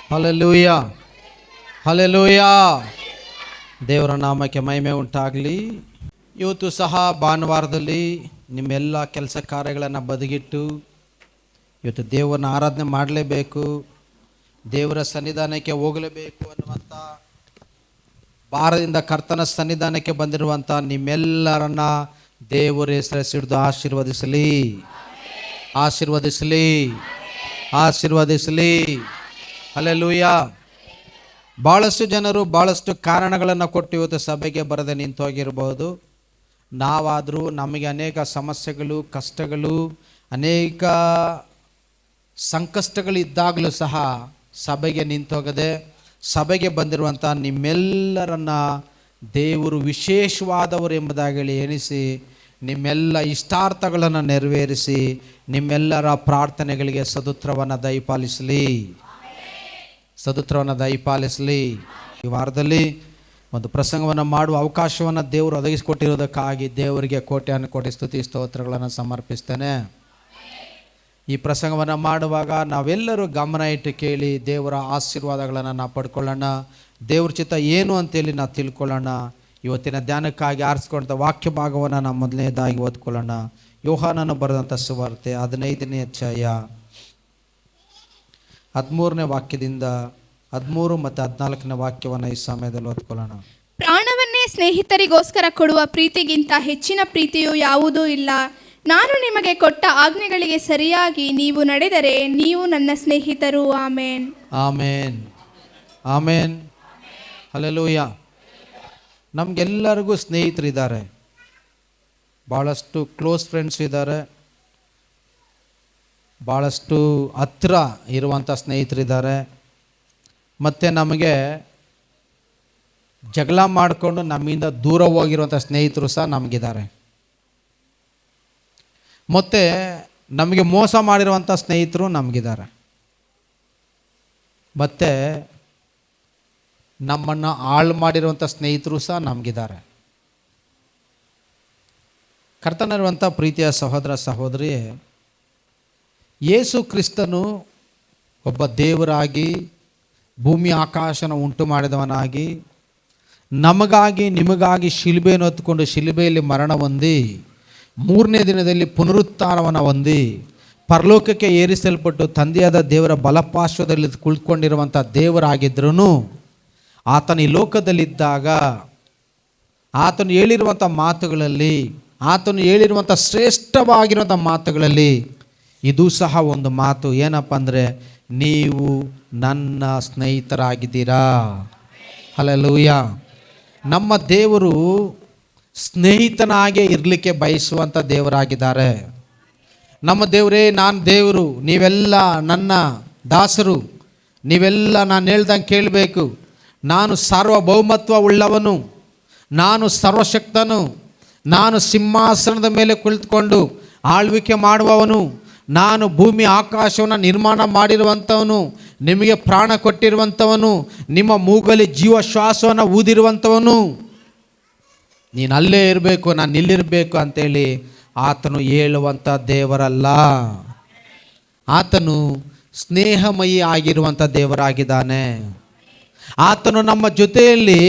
Hallelujah, hallelujah. ದೇವರ ನಾಮಕ್ಕೆ ಮಹಿಮೆ ಉಂಟಾಗಲಿ. ಇವತ್ತು ಸಹ ಭಾನುವಾರದಲ್ಲಿ ನಿಮ್ಮೆಲ್ಲ ಕೆಲಸ ಕಾರ್ಯಗಳನ್ನು ಬದಿಗಿಟ್ಟು ಇವತ್ತು ದೇವರನ್ನ ಆರಾಧನೆ ಮಾಡಲೇಬೇಕು, ದೇವರ ಸನ್ನಿಧಾನಕ್ಕೆ ಹೋಗಲೇಬೇಕು ಅನ್ನುವಂಥ ಭಾರದಿಂದ ಕರ್ತನ ಸನ್ನಿಧಾನಕ್ಕೆ ಬಂದಿರುವಂಥ ನಿಮ್ಮೆಲ್ಲರನ್ನ ದೇವರ ಹೆಸರಿಸಿಡಿದು ಆಶೀರ್ವದಿಸಲಿ, ಆಶೀರ್ವದಿಸಲಿ, ಆಶೀರ್ವದಿಸಲಿ. ಹಲ್ಲೆಲೂಯ. ಭಾಳಷ್ಟು ಜನರು ಭಾಳಷ್ಟು ಕಾರಣಗಳನ್ನು ಕೊಟ್ಟು ಇವತ್ತು ಸಭೆಗೆ ಬರದೆ ನಿಂತೋಗಿರ್ಬೋದು. ನಾವಾದರೂ ನಮಗೆ ಅನೇಕ ಸಮಸ್ಯೆಗಳು, ಕಷ್ಟಗಳು, ಅನೇಕ ಸಂಕಷ್ಟಗಳು ಇದ್ದಾಗಲೂ ಸಹ ಸಭೆಗೆ ನಿಂತೋಗದೆ ಸಭೆಗೆ ಬಂದಿರುವಂಥ ನಿಮ್ಮೆಲ್ಲರನ್ನ ದೇವರು ವಿಶೇಷವಾದವರು ಎಂಬುದಾಗಿ ಎಣಿಸಿ ನಿಮ್ಮೆಲ್ಲ ಇಷ್ಟಾರ್ಥಗಳನ್ನು ನೆರವೇರಿಸಿ ನಿಮ್ಮೆಲ್ಲರ ಪ್ರಾರ್ಥನೆಗಳಿಗೆ ಸದುತ್ತರವನ್ನು ದಯಪಾಲಿಸಲಿ, ಸದುತ್ತರವನ್ನು ದಯಪಾಲಿಸಲಿ. ಈ ವಾರದಲ್ಲಿ ಒಂದು ಪ್ರಸಂಗವನ್ನು ಮಾಡುವ ಅವಕಾಶವನ್ನು ದೇವರು ಒದಗಿಸಿಕೊಟ್ಟಿರೋದಕ್ಕಾಗಿ ದೇವರಿಗೆ ಕೋಟಿ ಸ್ತುತಿ ಸ್ತೋತ್ರಗಳನ್ನು ಸಮರ್ಪಿಸ್ತೇನೆ. ಈ ಪ್ರಸಂಗವನ್ನು ಮಾಡುವಾಗ ನಾವೆಲ್ಲರೂ ಗಮನ ಇಟ್ಟು ಕೇಳಿ ದೇವರ ಆಶೀರ್ವಾದಗಳನ್ನು ನಾವು ಪಡ್ಕೊಳ್ಳೋಣ. ದೇವ್ರ ಚಿತ್ತ ಏನು ಅಂತೇಳಿ ನಾವು ತಿಳ್ಕೊಳ್ಳೋಣ. ಇವತ್ತಿನ ಧ್ಯಾನಕ್ಕಾಗಿ ಆರಿಸ್ಕೊಂಡ ವಾಕ್ಯ ಭಾಗವನ್ನು ನಾವು ಮೊದಲನೇದಾಗಿ ಓದ್ಕೊಳ್ಳೋಣ. ಯೋಹಾನನು ಬರೆದಂಥ ಸುವಾರ್ತೆ 15ನೇ ಅಧ್ಯಾಯ 13ನೇ ವಾಕ್ಯದಿಂದ 13 ಮತ್ತು 14ನೇ ವಾಕ್ಯವನ್ನು ಈ ಸಮಯದಲ್ಲಿ ಓದ್ಕೊಳ್ಳೋಣ. ಪ್ರಾಣವನ್ನೇ ಸ್ನೇಹಿತರಿಗೋಸ್ಕರ ಕೊಡುವ ಪ್ರೀತಿಗಿಂತ ಹೆಚ್ಚಿನ ಪ್ರೀತಿಯು ಯಾವುದೂ ಇಲ್ಲ. ನಾನು ನಿಮಗೆ ಕೊಟ್ಟ ಆಜ್ಞೆಗಳಿಗೆ ಸರಿಯಾಗಿ ನೀವು ನಡೆದರೆ ನೀವು ನನ್ನ ಸ್ನೇಹಿತರು. ಆಮೇನ್, ಆಮೇನ್, ಆಮೇನ್. ಹಲ್ಲೆಲೂಯ. ನಮಗೆಲ್ಲರಿಗೂ ಸ್ನೇಹಿತರಿದ್ದಾರೆ, ಭಾಳಷ್ಟು ಕ್ಲೋಸ್ ಫ್ರೆಂಡ್ಸ್ ಇದ್ದಾರೆ, ಭಾಳಷ್ಟು ಹತ್ರ ಇರುವಂಥ ಸ್ನೇಹಿತರಿದ್ದಾರೆ. ಮತ್ತು ನಮಗೆ ಜಗಳ ಮಾಡಿಕೊಂಡು ನಮ್ಮಿಂದ ದೂರ ಹೋಗಿರುವಂಥ ಸ್ನೇಹಿತರು ಸಹ ನಮಗಿದ್ದಾರೆ. ಮತ್ತು ನಮಗೆ ಮೋಸ ಮಾಡಿರುವಂಥ ಸ್ನೇಹಿತರು ನಮಗಿದ್ದಾರೆ. ಮತ್ತು ನಮ್ಮನ್ನು ಹಾಳು ಮಾಡಿರುವಂಥ ಸ್ನೇಹಿತರು ಸಹ ನಮಗಿದ್ದಾರೆ. ಕರ್ತನಿರುವಂಥ ಪ್ರೀತಿಯ ಸಹೋದರ ಸಹೋದರಿ, ಯೇಸು ಕ್ರಿಸ್ತನು ಒಬ್ಬ ದೇವರಾಗಿ ಭೂಮಿ ಆಕಾಶನ ಉಂಟು ಮಾಡಿದವನಾಗಿ ನಮಗಾಗಿ ನಿಮಗಾಗಿ ಶಿಲುಬೆಯನ್ನು ಹೊತ್ತುಕೊಂಡು ಶಿಲುಬೆಯಲ್ಲಿ ಮರಣ ಹೊಂದಿ 3ನೇ ದಿನದಲ್ಲಿ ಪುನರುತ್ಥಾನವನ್ನು ಹೊಂದಿ ಪರಲೋಕಕ್ಕೆ ಏರಿಸಲ್ಪಟ್ಟು ತಂದೆಯಾದ ದೇವರ ಬಲಪಾರ್ಶ್ವದಲ್ಲಿ ಕುಳಿತುಕೊಂಡಿರುವಂಥ ದೇವರಾಗಿದ್ರೂ ಆತನ ಈ ಲೋಕದಲ್ಲಿದ್ದಾಗ ಆತನು ಹೇಳಿರುವಂಥ ಮಾತುಗಳಲ್ಲಿ, ಆತನು ಹೇಳಿರುವಂಥ ಶ್ರೇಷ್ಠವಾಗಿರುವಂಥ ಮಾತುಗಳಲ್ಲಿ ಇದು ಸಹ ಒಂದು ಮಾತು. ಏನಪ್ಪ ಅಂದರೆ, ನೀವು ನನ್ನ ಸ್ನೇಹಿತರಾಗಿದ್ದೀರಾ. ಹಲ್ಲೆಲೂಯ. ನಮ್ಮ ದೇವರು ಸ್ನೇಹಿತನಾಗೆ ಇರಲಿಕ್ಕೆ ಬಯಸುವಂಥ ದೇವರಾಗಿದ್ದಾರೆ. ನಮ್ಮ ದೇವರೇ, ನಾನು ದೇವರು, ನೀವೆಲ್ಲ ನನ್ನ ದಾಸರು, ನೀವೆಲ್ಲ ನಾನು ಹೇಳ್ದಂಗೆ ಕೇಳಬೇಕು, ನಾನು ಸಾರ್ವಭೌಮತ್ವ ಉಳ್ಳವನು, ನಾನು ಸರ್ವಶಕ್ತನು, ನಾನು ಸಿಂಹಾಸನದ ಮೇಲೆ ಕುಳಿತುಕೊಂಡು ಆಳ್ವಿಕೆ ಮಾಡುವವನು, ನಾನು ಭೂಮಿ ಆಕಾಶವನ್ನು ನಿರ್ಮಾಣ ಮಾಡಿರುವಂಥವನು, ನಿಮಗೆ ಪ್ರಾಣ ಕೊಟ್ಟಿರುವಂಥವನು, ನಿಮ್ಮ ಮೂಗಲಿ ಜೀವ ಶ್ವಾಸವನ್ನು ಊದಿರುವಂಥವನು, ನೀನು ಅಲ್ಲೇ ಇರಬೇಕು, ನಾನು ಇಲ್ಲಿರಬೇಕು ಅಂತೇಳಿ ಆತನು ಹೇಳುವಂಥ ದೇವರಲ್ಲ. ಆತನು ಸ್ನೇಹಮಯಿ ಆಗಿರುವಂಥ ದೇವರಾಗಿದ್ದಾನೆ. ಆತನು ನಮ್ಮ ಜೊತೆಯಲ್ಲಿ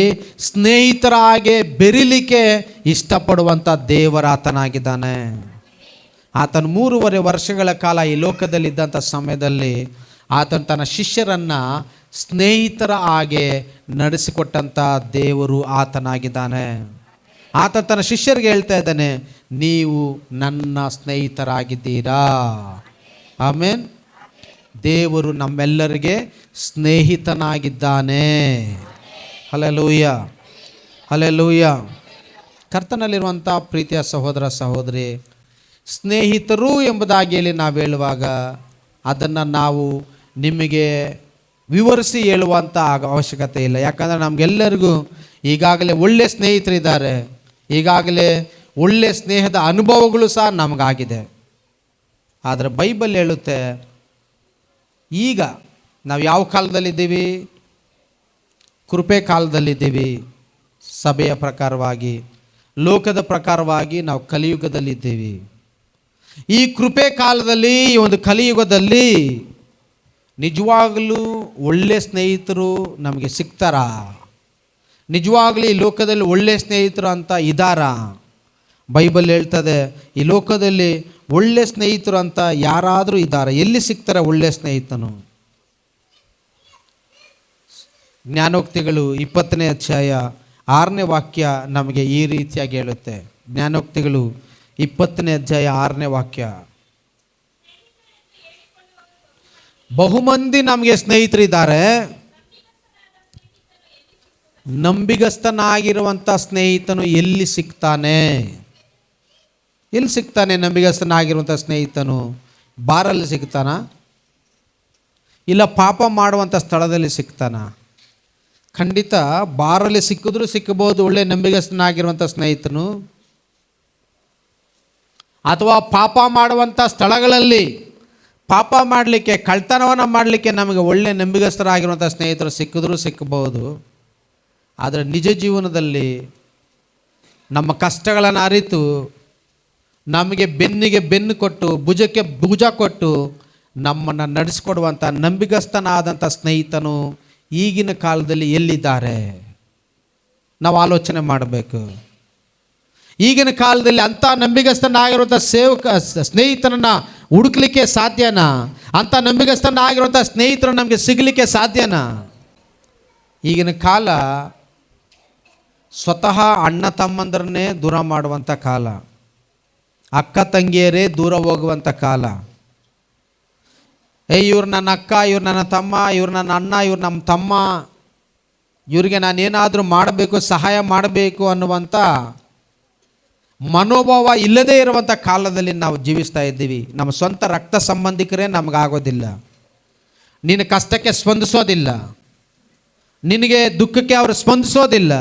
ಸ್ನೇಹಿತರ ಹಾಗೆ ಬೆರಿಲಿಕ್ಕೆ ಇಷ್ಟಪಡುವಂಥ ದೇವರಾತನಾಗಿದ್ದಾನೆ. ಆತನು 3.5 ವರ್ಷಗಳ ಕಾಲ ಈ ಲೋಕದಲ್ಲಿದ್ದಂಥ ಸಮಯದಲ್ಲಿ ಆತನು ತನ್ನ ಶಿಷ್ಯರನ್ನು ಸ್ನೇಹಿತರ ಹಾಗೆ ನಡೆಸಿಕೊಟ್ಟಂಥ ದೇವರು ಆತನಾಗಿದ್ದಾನೆ. ಆತ ತನ್ನ ಶಿಷ್ಯರಿಗೆ ಹೇಳ್ತಾ ಇದ್ದಾನೆ, ನೀವು ನನ್ನ ಸ್ನೇಹಿತರಾಗಿದ್ದೀರಾ. ಆಮೇನ್. ದೇವರು ನಮ್ಮೆಲ್ಲರಿಗೆ ಸ್ನೇಹಿತನಾಗಿದ್ದಾನೆ. Hallelujah, hallelujah. ಕರ್ತನಲ್ಲಿರುವಂಥ ಪ್ರೀತಿಯ ಸಹೋದರ ಸಹೋದರಿ, ಸ್ನೇಹಿತರು ಎಂಬುದಾಗಿ ಹೇಳಿ ನಾವು ಹೇಳುವಾಗ ಅದನ್ನು ನಾವು ನಿಮಗೆ ವಿವರಿಸಿ ಹೇಳುವಂಥ ಅವಶ್ಯಕತೆ ಇಲ್ಲ. ಯಾಕಂದರೆ ನಮಗೆಲ್ಲರಿಗೂ ಈಗಾಗಲೇ ಒಳ್ಳೆಯ ಸ್ನೇಹಿತರಿದ್ದಾರೆ, ಈಗಾಗಲೇ ಒಳ್ಳೆಯ ಸ್ನೇಹದ ಅನುಭವಗಳು ಸಹ ನಮಗಾಗಿದೆ. ಆದರೆ ಬೈಬಲ್ ಹೇಳುತ್ತೆ, ಈಗ ನಾವು ಯಾವ ಕಾಲದಲ್ಲಿದ್ದೀವಿ? ಕೃಪೆ ಕಾಲದಲ್ಲಿದ್ದೀವಿ. ಸಭೆಯ ಪ್ರಕಾರವಾಗಿ, ಲೋಕದ ಪ್ರಕಾರವಾಗಿ ನಾವು ಕಲಿಯುಗದಲ್ಲಿದ್ದೀವಿ. ಈ ಕೃಪೆ ಕಾಲದಲ್ಲಿ, ಈ ಒಂದು ಕಲಿಯುಗದಲ್ಲಿ ನಿಜವಾಗಲೂ ಒಳ್ಳೆ ಸ್ನೇಹಿತರು ನಮಗೆ ಸಿಗ್ತಾರಾ? ನಿಜವಾಗ್ಲೂ ಈ ಲೋಕದಲ್ಲಿ ಒಳ್ಳೆ ಸ್ನೇಹಿತರು ಅಂತ ಇದ್ದಾರಾ? ಬೈಬಲ್ ಹೇಳ್ತದೆ ಈ ಲೋಕದಲ್ಲಿ ಒಳ್ಳೆ ಸ್ನೇಹಿತರು ಅಂತ ಯಾರಾದರೂ ಇದ್ದಾರೆ? ಎಲ್ಲಿ ಸಿಗ್ತಾರೆ ಒಳ್ಳೆ ಸ್ನೇಹಿತನು? ಜ್ಞಾನೋಕ್ತಿಗಳು 20ನೇ ಅಧ್ಯಾಯ 6ನೇ ವಾಕ್ಯ ನಮಗೆ ಈ ರೀತಿಯಾಗಿ ಹೇಳುತ್ತೆ. ಜ್ಞಾನೋಕ್ತಿಗಳು 20ನೇ ಅಧ್ಯಾಯ 6ನೇ ವಾಕ್ಯ. ಬಹುಮಂದಿ ನಮಗೆ ಸ್ನೇಹಿತರಿದ್ದಾರೆ. ನಂಬಿಗಸ್ತನಾಗಿರುವಂಥ ಸ್ನೇಹಿತನು ಎಲ್ಲಿ ಸಿಗ್ತಾನೆ? ಎಲ್ಲಿ ಸಿಗ್ತಾನೆ ನಂಬಿಗಸ್ತನಾಗಿರುವಂಥ ಸ್ನೇಹಿತನು? ಬಾರಲ್ಲಿ ಸಿಗ್ತಾನ? ಇಲ್ಲ ಪಾಪ ಮಾಡುವಂಥ ಸ್ಥಳದಲ್ಲಿ ಸಿಗ್ತಾನ? ಖಂಡಿತ ಬಾರಲ್ಲಿ ಸಿಕ್ಕಿದ್ರೂ ಸಿಕ್ಕಬಹುದು ಒಳ್ಳೆ ನಂಬಿಗಸ್ತನಾಗಿರುವಂಥ ಸ್ನೇಹಿತನು. ಅಥವಾ ಪಾಪ ಮಾಡುವಂಥ ಸ್ಥಳಗಳಲ್ಲಿ ಪಾಪ ಮಾಡಲಿಕ್ಕೆ, ಕಳ್ತನವನ್ನು ಮಾಡಲಿಕ್ಕೆ ನಮಗೆ ಒಳ್ಳೆ ನಂಬಿಗಸ್ತರಾಗಿರುವಂಥ ಸ್ನೇಹಿತರು ಸಿಕ್ಕಿದ್ರೂ ಸಿಕ್ಕಬಹುದು. ಆದರೆ ನಿಜ ಜೀವನದಲ್ಲಿ ನಮ್ಮ ಕಷ್ಟಗಳನ್ನು ಅರಿತು ನಮಗೆ ಬೆನ್ನಿಗೆ ಬೆನ್ನು ಕೊಟ್ಟು ಭುಜಕ್ಕೆ ಭುಜ ಕೊಟ್ಟು ನಮ್ಮನ್ನು ನಡೆಸಿಕೊಡುವಂಥ ನಂಬಿಗಸ್ತನಾದಂಥ ಸ್ನೇಹಿತನು ಈಗಿನ ಕಾಲದಲ್ಲಿ ಎಲ್ಲಿದ್ದಾರೆ? ನಾವು ಆಲೋಚನೆ ಮಾಡಬೇಕು. ಈಗಿನ ಕಾಲದಲ್ಲಿ ಅಂಥ ನಂಬಿಗಸ್ತನಾಗಿರುವಂಥ ಸ್ನೇಹಿತನನ್ನು ಹುಡುಕ್ಲಿಕ್ಕೆ ಸಾಧ್ಯನಾ? ಅಂಥ ನಂಬಿಗಸ್ತನಾಗಿರುವಂಥ ಸ್ನೇಹಿತರು ನಮಗೆ ಸಿಗಲಿಕ್ಕೆ ಸಾಧ್ಯನಾ? ಈಗಿನ ಕಾಲ ಸ್ವತಃ ಅಣ್ಣ ತಮ್ಮಂದರನ್ನೇ ದೂರ ಮಾಡುವಂಥ ಕಾಲ, ಅಕ್ಕ ತಂಗಿಯರೇ ದೂರ ಹೋಗುವಂಥ ಕಾಲ. ಇವ್ರು ನನ್ನ ಅಕ್ಕ, ಇವ್ರು ನನ್ನ ತಮ್ಮ, ಇವ್ರು ನನ್ನ ಅಣ್ಣ, ಇವ್ರು ನಮ್ಮ ತಮ್ಮ, ಇವರಿಗೆ ನಾನೇನಾದರೂ ಮಾಡಬೇಕು, ಸಹಾಯ ಮಾಡಬೇಕು ಅನ್ನುವಂಥ ಮನೋಭಾವ ಇಲ್ಲದೇ ಇರುವಂಥ ಕಾಲದಲ್ಲಿ ನಾವು ಜೀವಿಸ್ತಾ ಇದ್ದೀವಿ. ನಮ್ಮ ಸ್ವಂತ ರಕ್ತ ಸಂಬಂಧಿಕರೇ ನಮಗಾಗೋದಿಲ್ಲ, ನಿನ್ನ ಕಷ್ಟಕ್ಕೆ ಸ್ಪಂದಿಸೋದಿಲ್ಲ, ನಿನಗೆ ದುಃಖಕ್ಕೆ ಅವರು ಸ್ಪಂದಿಸೋದಿಲ್ಲ.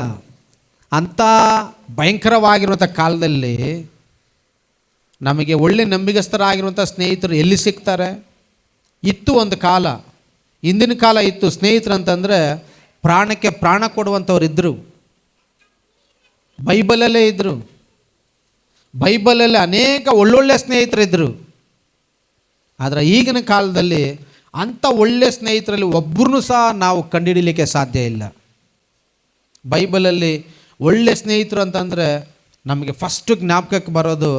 ಅಂಥ ಭಯಂಕರವಾಗಿರುವಂಥ ಕಾಲದಲ್ಲಿ ನಮಗೆ ಒಳ್ಳೆ ನಂಬಿಗಸ್ತರಾಗಿರುವಂಥ ಸ್ನೇಹಿತರು ಎಲ್ಲಿ ಸಿಗ್ತಾರೆ? ಇತ್ತು ಒಂದು ಕಾಲ, ಹಿಂದಿನ ಕಾಲ ಇತ್ತು. ಸ್ನೇಹಿತರು ಅಂತಂದರೆ ಪ್ರಾಣಕ್ಕೆ ಪ್ರಾಣ ಕೊಡುವಂಥವ್ರು ಇದ್ದರು, ಬೈಬಲಲ್ಲೇ ಇದ್ದರು. ಬೈಬಲಲ್ಲಿ ಅನೇಕ ಒಳ್ಳೊಳ್ಳೆ ಸ್ನೇಹಿತರಿದ್ದರು. ಆದರೆ ಈಗಿನ ಕಾಲದಲ್ಲಿ ಅಂಥ ಒಳ್ಳೆಯ ಸ್ನೇಹಿತರಲ್ಲಿ ಒಬ್ಬರನ್ನೂ ಸಹ ನಾವು ಕಂಡುಹಿಡಲಿಕ್ಕೆ ಸಾಧ್ಯ ಇಲ್ಲ. ಬೈಬಲಲ್ಲಿ ಒಳ್ಳೆ ಸ್ನೇಹಿತರು ಅಂತಂದರೆ ನಮಗೆ ಫಸ್ಟು ಜ್ಞಾಪಕಕ್ಕೆ ಬರೋದು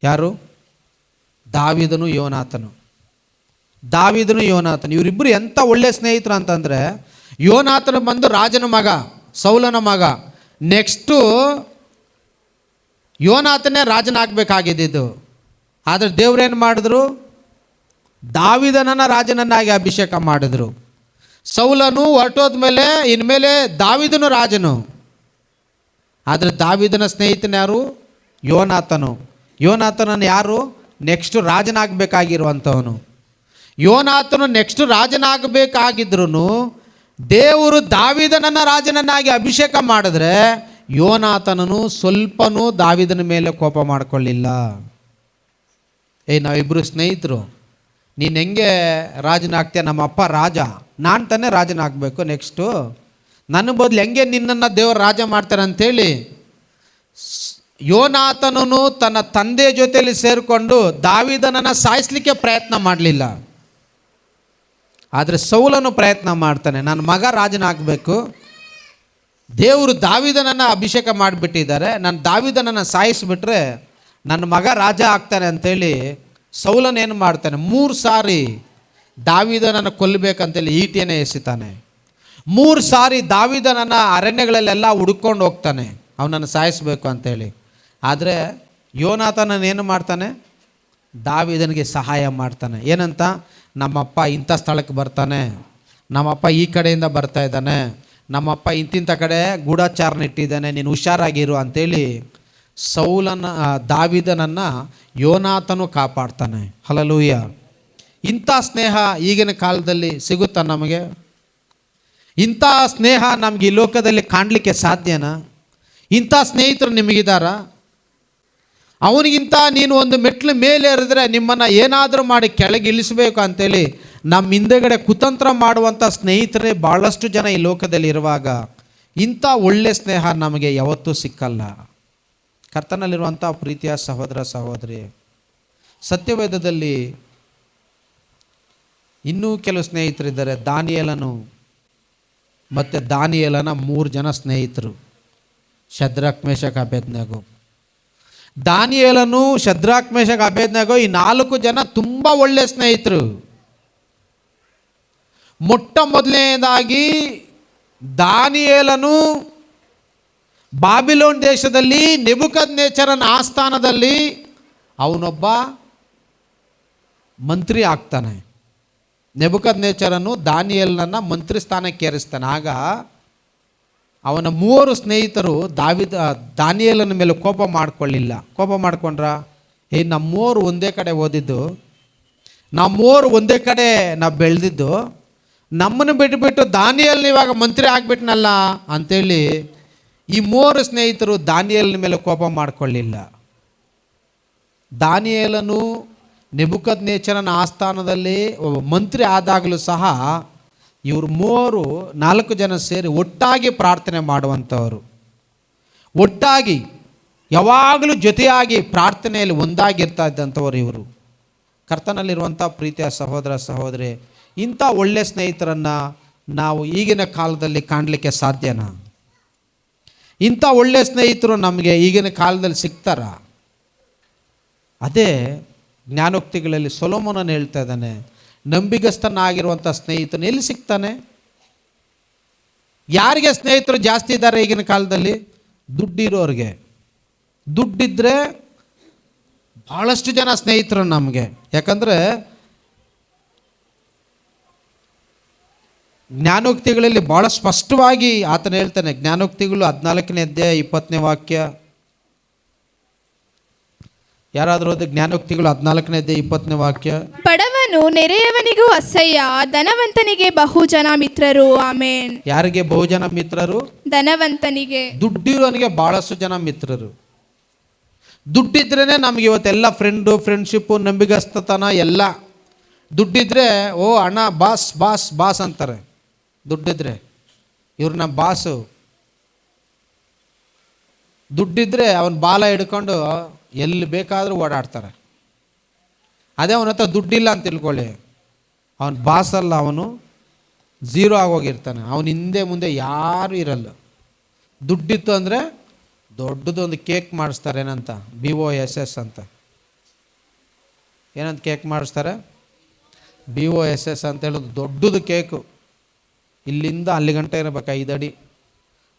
ಯಾರು? ದಾವೀದನು ಯೋನಾತನು. ದಾವೀದನು ಯೋನಾತನು ಇವರಿಬ್ಬರು ಎಂಥ ಒಳ್ಳೆ ಸ್ನೇಹಿತರು ಅಂತಂದರೆ, ಯೋನಾತನು ಬಂದು ರಾಜನ ಮಗ, ಸೌಲನ ಮಗ. ನೆಕ್ಸ್ಟು ಯೋನಾತನೇ ರಾಜನಾಗಬೇಕಾಗಿದ್ದು. ಆದರೆ ದೇವರೇನು ಮಾಡಿದ್ರು? ದಾವೀದನನ್ನು ರಾಜನನ್ನಾಗಿ ಅಭಿಷೇಕ ಮಾಡಿದ್ರು. ಸೌಲನು ಹೊರಟೋದ ಮೇಲೆ ಇನ್ಮೇಲೆ ದಾವೀದನು ರಾಜನು. ಆದರೆ ದಾವೀದನ ಸ್ನೇಹಿತನ ಯಾರು? ಯೋನಾತನು. ಯೋನಾತನನ್ನು ಯಾರು? ನೆಕ್ಸ್ಟ್ ರಾಜನಾಗಬೇಕಾಗಿರುವಂಥವನು. ಯೋನಾತನು ನೆಕ್ಸ್ಟ್ ರಾಜನಾಗಬೇಕಾಗಿದ್ರು ದೇವರು ದಾವೀದನನ್ನು ರಾಜನನ್ನಾಗಿ ಅಭಿಷೇಕ ಮಾಡಿದ್ರೆ ಯೋನಾತನನು ಸ್ವಲ್ಪನೂ ದಾವೀದನ ಮೇಲೆ ಕೋಪ ಮಾಡಿಕೊಳ್ಳಿಲ್ಲ. ನಾವಿಬ್ಬರು ಸ್ನೇಹಿತರು, ನೀನು ಹೆಂಗೆ ರಾಜನಾಗ್ತೀಯ? ನಮ್ಮ ಅಪ್ಪ ರಾಜ, ನಾನು ತಾನೇ ರಾಜನಾಗಬೇಕು. ನೆಕ್ಸ್ಟು ನನ್ನ ಬದಲು ಹೆಂಗೆ ನಿನ್ನನ್ನು ದೇವರು ರಾಜ ಮಾಡ್ತಾರೆ ಅಂಥೇಳಿ ಯೋನಾತನನು ತನ್ನ ತಂದೆ ಜೊತೆಯಲ್ಲಿ ಸೇರಿಕೊಂಡು ದಾವೀದನನ್ನು ಸಾಯಿಸಲಿಕ್ಕೆ ಪ್ರಯತ್ನ ಮಾಡಲಿಲ್ಲ. ಆದರೆ ಸೌಲನು ಪ್ರಯತ್ನ ಮಾಡ್ತಾನೆ, ನನ್ನ ಮಗ ರಾಜನಾಗಬೇಕು, ದೇವರು ದಾವೀದನನ್ನು ಅಭಿಷೇಕ ಮಾಡಿಬಿಟ್ಟಿದ್ದಾರೆ, ನಾನು ದಾವೀದನನ್ನು ಸಾಯಿಸಿಬಿಟ್ರೆ ನನ್ನ ಮಗ ರಾಜ ಆಗ್ತಾನೆ ಅಂಥೇಳಿ ಸೌಲನು ಏನು ಮಾಡ್ತಾನೆ? 3 ಸಾರಿ ದಾವೀದನನ್ನು ಕೊಲ್ಲಬೇಕಂತೇಳಿ ಈಟಿಯನ್ನೇ ಎಸಿತಾನೆ. 3 ಸಾರಿ ದಾವೀದನನ್ನು ಅರಣ್ಯಗಳಲ್ಲೆಲ್ಲ ಹುಡುಕೊಂಡು ಹೋಗ್ತಾನೆ ಅವನನ್ನು ಸಾಯಿಸಬೇಕು ಅಂಥೇಳಿ. ಆದರೆ ಯೋನಾತನನೇನು ಮಾಡ್ತಾನೆ? ದಾವೀದನಿಗೆ ಸಹಾಯ ಮಾಡ್ತಾನೆ. ಏನಂತ? ನಮ್ಮಪ್ಪ ಇಂಥ ಸ್ಥಳಕ್ಕೆ ಬರ್ತಾನೆ, ನಮ್ಮಪ್ಪ ಈ ಕಡೆಯಿಂದ ಬರ್ತಾ ಇದ್ದಾನೆ, ನಮ್ಮಪ್ಪ ಇಂತಿಂಥ ಕಡೆ ಗೂಢಚಾರನ ಇಟ್ಟಿದ್ದಾನೆ, ನೀನು ಹುಷಾರಾಗಿರು ಅಂಥೇಳಿ ದಾವೀದನನ್ನು ಯೋನಾತನು ಕಾಪಾಡ್ತಾನೆ. ಹಲ್ಲೆಲೂಯಾ. ಇಂಥ ಸ್ನೇಹ ಈಗಿನ ಕಾಲದಲ್ಲಿ ಸಿಗುತ್ತಾ ನಮಗೆ? ಇಂಥ ಸ್ನೇಹ ನಮಗೆ ಈ ಲೋಕದಲ್ಲಿ ಕಾಣಲಿಕ್ಕೆ ಸಾಧ್ಯನಾ? ಇಂಥ ಸ್ನೇಹಿತರು ನಿಮಗಿದ್ದಾರಾ? ಅವನಿಗಿಂತ ನೀನು ಒಂದು ಮೆಟ್ಲು ಮೇಲೆ ಏರಿದ್ರೆ ನಿಮ್ಮನ್ನು ಏನಾದರೂ ಮಾಡಿ ಕೆಳಗೆ ಇಳಿಸಬೇಕು ಅಂತೇಳಿ ನಮ್ಮ ಹಿಂದೆಗಡೆ ಕುತಂತ್ರ ಮಾಡುವಂಥ ಸ್ನೇಹಿತರೇ ಭಾಳಷ್ಟು ಜನ ಈ ಲೋಕದಲ್ಲಿ ಇರುವಾಗ ಇಂಥ ಒಳ್ಳೆಯ ಸ್ನೇಹ ನಮಗೆ ಯಾವತ್ತೂ ಸಿಕ್ಕಲ್ಲ. ಕರ್ತನಲ್ಲಿರುವಂಥ ಪ್ರೀತಿಯ ಸಹೋದರ ಸಹೋದರಿ, ಸತ್ಯವೇದದಲ್ಲಿ ಇನ್ನೂ ಕೆಲವು ಸ್ನೇಹಿತರಿದ್ದಾರೆ. ದಾನಿಯೇಲನು ಮತ್ತು ದಾನಿಯೇಲನ 3 ಜನ ಸ್ನೇಹಿತರು, ಶದ್ರಕ್ ಮೇಷಕ್ ಅಬೇದ್ನೆಗೋ. ದಾನಿಯೇಲನು, ಶದ್ರಕ್ ಮೇಷಕ್ ಅಬೇದ್ನೆಗೋ ಈ 4 ಜನ ತುಂಬ ಒಳ್ಳೆಯ ಸ್ನೇಹಿತರು. ಮೊಟ್ಟ ಮೊದಲನೇದಾಗಿ ದಾನಿಯೇಲನು ಬಾಬಿಲೋನ್ ದೇಶದಲ್ಲಿ ನೆಬೂಕದ್ನೆಚ್ಚರನ ಆಸ್ಥಾನದಲ್ಲಿ ಅವನೊಬ್ಬ ಮಂತ್ರಿ ಆಗ್ತಾನೆ. ನೆಬೂಕದ್ನೆಚ್ಚರನು ದಾನಿಯೇಲನನ್ನು ಮಂತ್ರಿ ಸ್ಥಾನಕ್ಕೆ ಏರಿಸ್ತಾನೆ. ಆಗ ಅವನ 3 ಸ್ನೇಹಿತರು ದಾನಿಯೇಲನ ಮೇಲೆ ಕೋಪ ಮಾಡ್ಕೊಳ್ಳಿಲ್ಲ. ಕೋಪ ಮಾಡ್ಕೊಂಡ್ರ, ನಮ್ಮೋರು ಒಂದೇ ಕಡೆ ಓದಿದ್ದು, ನಮ್ಮೋರು ಒಂದೇ ಕಡೆ ನಾವು ಬೆಳೆದಿದ್ದು, ನಮ್ಮನ್ನು ಬಿಟ್ಟುಬಿಟ್ಟು ದಾನಿಯೇಲನ ಇವಾಗ ಮಂತ್ರಿ ಆಗಿಬಿಟ್ನಲ್ಲ ಅಂಥೇಳಿ ಈ 3 ಸ್ನೇಹಿತರು ದಾನಿಯೇಲನ ಮೇಲೆ ಕೋಪ ಮಾಡ್ಕೊಳ್ಳಿಲ್ಲ. ದಾನಿಯೇಲನು ನೆಬೂಕದ್ನೆಚ್ಚರನ ಆಸ್ಥಾನದಲ್ಲಿ ಒಬ್ಬ ಮಂತ್ರಿ ಆದಾಗಲೂ ಸಹ ಇವರು 4 ಜನ ಸೇರಿ ಒಟ್ಟಾಗಿ ಪ್ರಾರ್ಥನೆ ಮಾಡುವಂಥವರು, ಒಟ್ಟಾಗಿ ಯಾವಾಗಲೂ ಜೊತೆಯಾಗಿ ಪ್ರಾರ್ಥನೆಯಲ್ಲಿ ಒಂದಾಗಿರ್ತಾ ಇದ್ದಂಥವ್ರು ಇವರು. ಕರ್ತನಲ್ಲಿರುವಂಥ ಪ್ರೀತಿಯ ಸಹೋದರ ಸಹೋದರಿ, ಇಂಥ ಒಳ್ಳೆಯ ಸ್ನೇಹಿತರನ್ನು ನಾವು ಈಗಿನ ಕಾಲದಲ್ಲಿ ಕಾಣಲಿಕ್ಕೆ ಸಾಧ್ಯನಾ? ಇಂಥ ಒಳ್ಳೆಯ ಸ್ನೇಹಿತರು ನಮಗೆ ಈಗಿನ ಕಾಲದಲ್ಲಿ ಸಿಗ್ತಾರ? ಅದೇ ಜ್ಞಾನೋಕ್ತಿಗಳಲ್ಲಿ ಸೊಲೊಮೋನನು ಹೇಳ್ತಾ ಇದ್ದಾನೆ, ನಂಬಿಗಸ್ತನಾಗಿರುವಂಥ ಸ್ನೇಹಿತನು ಎಲ್ಲಿ ಸಿಗ್ತಾನೆ? ಯಾರಿಗೆ ಸ್ನೇಹಿತರು ಜಾಸ್ತಿ ಇದ್ದಾರೆ ಈಗಿನ ಕಾಲದಲ್ಲಿ? ದುಡ್ಡಿರೋರಿಗೆ. ದುಡ್ಡಿದ್ರೆ ಭಾಳಷ್ಟು ಜನ ಸ್ನೇಹಿತರು ನಮಗೆ. ಯಾಕಂದರೆ ಜ್ಞಾನೋಕ್ತಿಗಳಲ್ಲಿ ಭಾಳ ಸ್ಪಷ್ಟವಾಗಿ ಆತನು ಹೇಳ್ತಾನೆ. ಜ್ಞಾನೋಕ್ತಿಗಳು 14ನೇ ಅಧ್ಯಾಯ 20ನೇ ವಾಕ್ಯ. ಯಾರಾದರೂ ಓದಿ ಜ್ಞಾನೋಕ್ತಿಗಳು 14ನೇ ಅಧ್ಯಾಯ 20ನೇ ವಾಕ್ಯ. ಬಡವನು ನೆರೆಯವನಿಗೂ ಅಸಹ್ಯ, ಧನವಂತನಿಗೆ ಬಹುಜನ ಮಿತ್ರರು. ಆಮೇನ್. ಯಾರಿಗೆ ಬಹುಜನ ಮಿತ್ರರು? ಧನವಂತನಿಗೆ. ದುಡ್ಡಿರೋನಿಗೆ ಭಾಳಷ್ಟು ಜನ ಮಿತ್ರರು. ದುಡ್ಡಿದ್ರೇ ನಮ್ಗೆ ಇವತ್ತೆಲ್ಲ ಫ್ರೆಂಡ್ಶಿಪ್ಪು, ನಂಬಿಗಸ್ತತನ ಎಲ್ಲ. ದುಡ್ಡಿದ್ರೆ ಓ ಅಣ್ಣ, ಬಾಸ್ ಬಾಸ್ ಬಾಸ್ ಅಂತಾರೆ. ದುಡ್ಡಿದ್ರೆ ಇವ್ರು ನಮ್ಮ ಬಾಸು. ದುಡ್ಡಿದ್ರೆ ಅವನ ಬಾಲ ಹಿಡ್ಕೊಂಡು ಎಲ್ಲಿ ಬೇಕಾದರೂ ಓಡಾಡ್ತಾರೆ. ಅದೇ ಅವನ ಹತ್ರ ದುಡ್ಡಿಲ್ಲ ಅಂತ ತಿಳ್ಕೊಳ್ಳಿ, ಅವನ ಬಾಸಲ್ಲ, ಅವನು ಝೀರೋ ಆಗೋಗಿರ್ತಾನೆ. ಅವನ ಹಿಂದೆ ಮುಂದೆ ಯಾರೂ ಇರಲ್ಲ. ದುಡ್ಡಿತ್ತು ಅಂದರೆ ದೊಡ್ಡದೊಂದು ಕೇಕ್ ಮಾಡಿಸ್ತಾರೆ. ಏನಂತ? BOSS ಅಂತ. ಏನಂತ ಕೇಕ್ ಮಾಡಿಸ್ತಾರೆ? BOSS ಅಂತ ಹೇಳೋದು ದೊಡ್ಡದು ಕೇಕು. ಇಲ್ಲಿಂದ ಅಲ್ಲಿ ಗಂಟೆ ಇರಬೇಕು, 5 ಅಡಿ.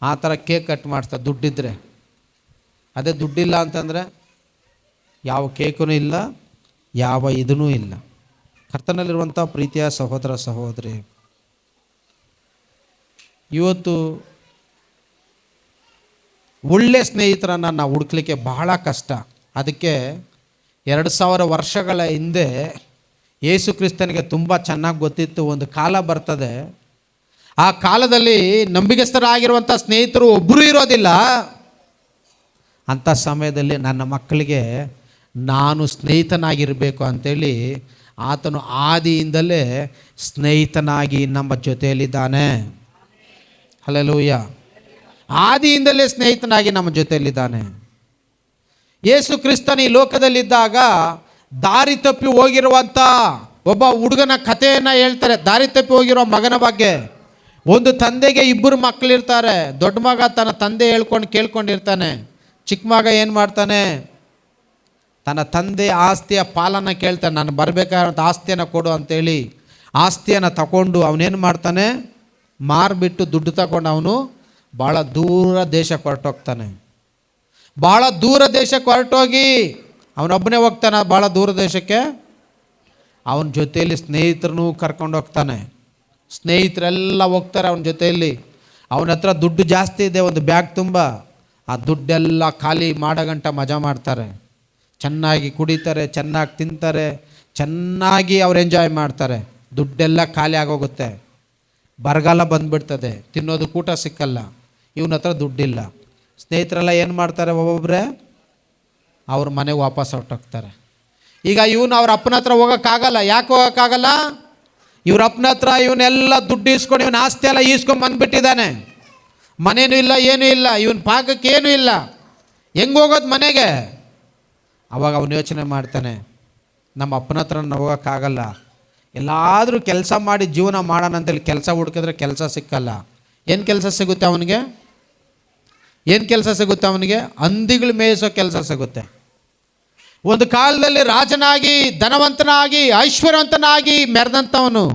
ಆ ಥರ ಕೇಕ್ ಕಟ್ ಮಾಡಿಸ್ತಾರೆ ದುಡ್ಡಿದ್ರೆ. ಅದೇ ದುಡ್ಡಿಲ್ಲ ಅಂತಂದರೆ ಯಾವ ಕೇಕೂ ಇಲ್ಲ, ಯಾವ ಇದೂ ಇಲ್ಲ. ಕರ್ತನಲ್ಲಿರುವಂಥ ಪ್ರೀತಿಯ ಸಹೋದರ ಸಹೋದರಿ, ಇವತ್ತು ಒಳ್ಳೆ ಸ್ನೇಹಿತರನ್ನು ನಾವು ಹುಡುಕ್ಲಿಕ್ಕೆ ಬಹಳ ಕಷ್ಟ. ಅದಕ್ಕೆ 2000 ವರ್ಷಗಳ ಹಿಂದೆ ಯೇಸು ಕ್ರಿಸ್ತನಿಗೆ ತುಂಬ ಚೆನ್ನಾಗಿ ಗೊತ್ತಿತ್ತು, ಒಂದು ಕಾಲ ಬರ್ತದೆ, ಆ ಕಾಲದಲ್ಲಿ ನಂಬಿಗಸ್ತರಾಗಿರುವಂಥ ಸ್ನೇಹಿತರು ಒಬ್ಬರೂ ಇರೋದಿಲ್ಲ. ಅಂಥ ಸಮಯದಲ್ಲಿ ನನ್ನ ಮಕ್ಕಳಿಗೆ ನಾನು ಸ್ನೇಹಿತನಾಗಿರಬೇಕು ಅಂಥೇಳಿ ಆತನು ಆದಿಯಿಂದಲೇ ಸ್ನೇಹಿತನಾಗಿ ನಮ್ಮ ಜೊತೆಯಲ್ಲಿದ್ದಾನೆ. ಹಲ್ಲೆಲೂಯಾ. ಆದಿಯಿಂದಲೇ ಸ್ನೇಹಿತನಾಗಿ ನಮ್ಮ ಜೊತೆಯಲ್ಲಿದ್ದಾನೆ. ಯೇಸು ಕ್ರಿಸ್ತನ ಈ ಲೋಕದಲ್ಲಿದ್ದಾಗ ದಾರಿ ತಪ್ಪಿ ಹೋಗಿರುವಂಥ ಒಬ್ಬ ಹುಡುಗನ ಕಥೆಯನ್ನು ಹೇಳ್ತಾರೆ. ದಾರಿ ತಪ್ಪಿ ಹೋಗಿರೋ ಮಗನ ಬಗ್ಗೆ. ಒಂದು ತಂದೆಗೆ 2 ಮಕ್ಕಳಿರ್ತಾರೆ. ದೊಡ್ಡ ಮಗ ತನ್ನ ತಂದೆ ಹೇಳ್ಕೊಂಡು ಕೇಳ್ಕೊಂಡಿರ್ತಾನೆ. ಚಿಕ್ಕ ಮಗ ಏನು ಮಾಡ್ತಾನೆ? ತನ್ನ ತಂದೆ ಆಸ್ತಿಯ ಪಾಲನ್ನು ಕೇಳ್ತಾನೆ. ನಾನು ಬರಬೇಕಾದಂಥ ಆಸ್ತಿಯನ್ನು ಕೊಡು ಅಂತೇಳಿ ಆಸ್ತಿಯನ್ನು ತಗೊಂಡು ಅವನೇನು ಮಾಡ್ತಾನೆ? ಮಾರಿಬಿಟ್ಟು ದುಡ್ಡು ತಗೊಂಡು ಅವನು ಭಾಳ ದೂರ ದೇಶಕ್ಕೆ ಹೊರಟೋಗ್ತಾನೆ. ಭಾಳ ದೂರ ದೇಶಕ್ಕೆ ಹೊರಟೋಗಿ ಅವನೊಬ್ಬನೇ ಹೋಗ್ತಾನೆ. ಭಾಳ ದೂರ ದೇಶಕ್ಕೆ ಅವನ ಜೊತೆಯಲ್ಲಿ ಸ್ನೇಹಿತರನ್ನೂ ಕರ್ಕೊಂಡು ಹೋಗ್ತಾನೆ. ಸ್ನೇಹಿತರೆಲ್ಲ ಹೋಗ್ತಾರೆ ಅವನ ಜೊತೆಯಲ್ಲಿ. ಅವನ ಹತ್ರ ದುಡ್ಡು ಜಾಸ್ತಿ ಇದೆ, ಒಂದು ಬ್ಯಾಗ್ ತುಂಬ. ಆ ದುಡ್ಡೆಲ್ಲ ಖಾಲಿ ಮಾಡೋಗಂಟ ಮಜಾ ಮಾಡ್ತಾರೆ. ಚೆನ್ನಾಗಿ ಕುಡಿತಾರೆ, ಚೆನ್ನಾಗಿ ತಿಂತಾರೆ, ಚೆನ್ನಾಗಿ ಅವ್ರು ಎಂಜಾಯ್ ಮಾಡ್ತಾರೆ. ದುಡ್ಡೆಲ್ಲ ಖಾಲಿ ಆಗೋಗುತ್ತೆ. ಬರಗಾಲ ಬಂದುಬಿಡ್ತದೆ, ತಿನ್ನೋದು ಕೂಟ ಸಿಕ್ಕಲ್ಲ. ಇವನ ಹತ್ರ ದುಡ್ಡಿಲ್ಲ. ಸ್ನೇಹಿತರೆಲ್ಲ ಏನು ಮಾಡ್ತಾರೆ? ಒಬ್ಬೊಬ್ಬರೇ ಅವ್ರ ಮನೆಗೆ ವಾಪಸ್ ಹೊರಟೋಗ್ತಾರೆ. ಈಗ ಇವನು ಅವ್ರ ಅಪ್ಪನ ಹತ್ರ ಹೋಗೋಕ್ಕಾಗಲ್ಲ. ಯಾಕೆ ಹೋಗೋಕ್ಕಾಗಲ್ಲ? ಇವ್ರ ಅಪ್ಪನ ಹತ್ರ ಇವನ್ನೆಲ್ಲ ದುಡ್ಡು ಇಸ್ಕೊಂಡು ಇವನ ಆಸ್ತಿ ಎಲ್ಲ ಈಸ್ಕೊಂಡು ಬಂದುಬಿಟ್ಟಿದ್ದಾನೆ. ಮನೇನೂ ಇಲ್ಲ, ಏನೂ ಇಲ್ಲ, ಇವನ ಪಾಕಕ್ಕೆ ಏನೂ ಇಲ್ಲ. ಹೆಂಗೆ ಹೋಗೋದು ಮನೆಗೆ? ಅವಾಗ ಅವನು ಯೋಚನೆ ಮಾಡ್ತಾನೆ, ನಮ್ಮ ಅಪ್ಪನ ಹತ್ರ ಹೋಗೋಕ್ಕಾಗಲ್ಲ, ಎಲ್ಲಾದರೂ ಕೆಲಸ ಮಾಡಿ ಜೀವನ ಮಾಡೋಣ ಅಂತೇಳಿ ಕೆಲಸ ಹುಡುಕಿದ್ರೆ ಕೆಲಸ ಸಿಕ್ಕಲ್ಲ. ಏನು ಕೆಲಸ ಸಿಗುತ್ತೆ ಅವನಿಗೆ? ಏನು ಕೆಲಸ ಸಿಗುತ್ತೆ ಅವನಿಗೆ? ಹಂದಿಗಳು ಮೇಯಿಸೋ ಕೆಲಸ ಸಿಗುತ್ತೆ. ಒಂದು ಕಾಲದಲ್ಲಿ ರಾಜನಾಗಿ, ಧನವಂತನಾಗಿ, ಐಶ್ವರ್ಯವಂತನಾಗಿ ಮೆರೆದಂಥವನು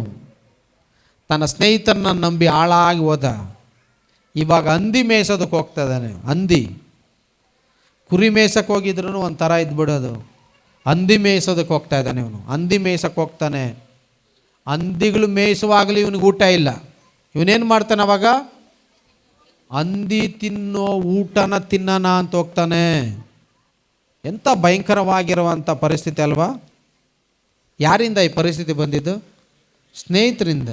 ತನ್ನ ಸ್ನೇಹಿತರನ್ನ ನಂಬಿ ಹಾಳಾಗಿ ಹೋದ. ಇವಾಗ ಹಂದಿ ಮೇಯಿಸೋದಕ್ಕೆ ಹೋಗ್ತಾ ಇದ್ದಾನೆ. ಹಂದಿ ಕುರಿ ಮೇಯ್ಸಕ್ಕೆ ಹೋಗಿದ್ರು ಒಂಥರ ಇದ್ಬಿಡೋದು, ಹಂದಿ ಮೇಯಿಸೋದಕ್ಕೆ ಹೋಗ್ತಾ ಇದ್ದಾನೆ ಇವನು. ಹಂದಿ ಮೇಯ್ಸಕ್ಕೆ ಹೋಗ್ತಾನೆ. ಹಂದಿಗಳು ಮೇಯಿಸುವಾಗಲೂ ಇವನಿಗೆ ಊಟ ಇಲ್ಲ. ಇವನೇನು ಮಾಡ್ತಾನೆ ಅವಾಗ? ಹಂದಿ ತಿನ್ನೋ ಊಟನ ತಿನ್ನೋಣ ಅಂತ ಹೋಗ್ತಾನೆ. ಎಂಥ ಭಯಂಕರವಾಗಿರುವಂಥ ಪರಿಸ್ಥಿತಿ ಅಲ್ವಾ? ಯಾರಿಂದ ಈ ಪರಿಸ್ಥಿತಿ ಬಂದಿದ್ದು? ಸ್ನೇಹಿತರಿಂದ.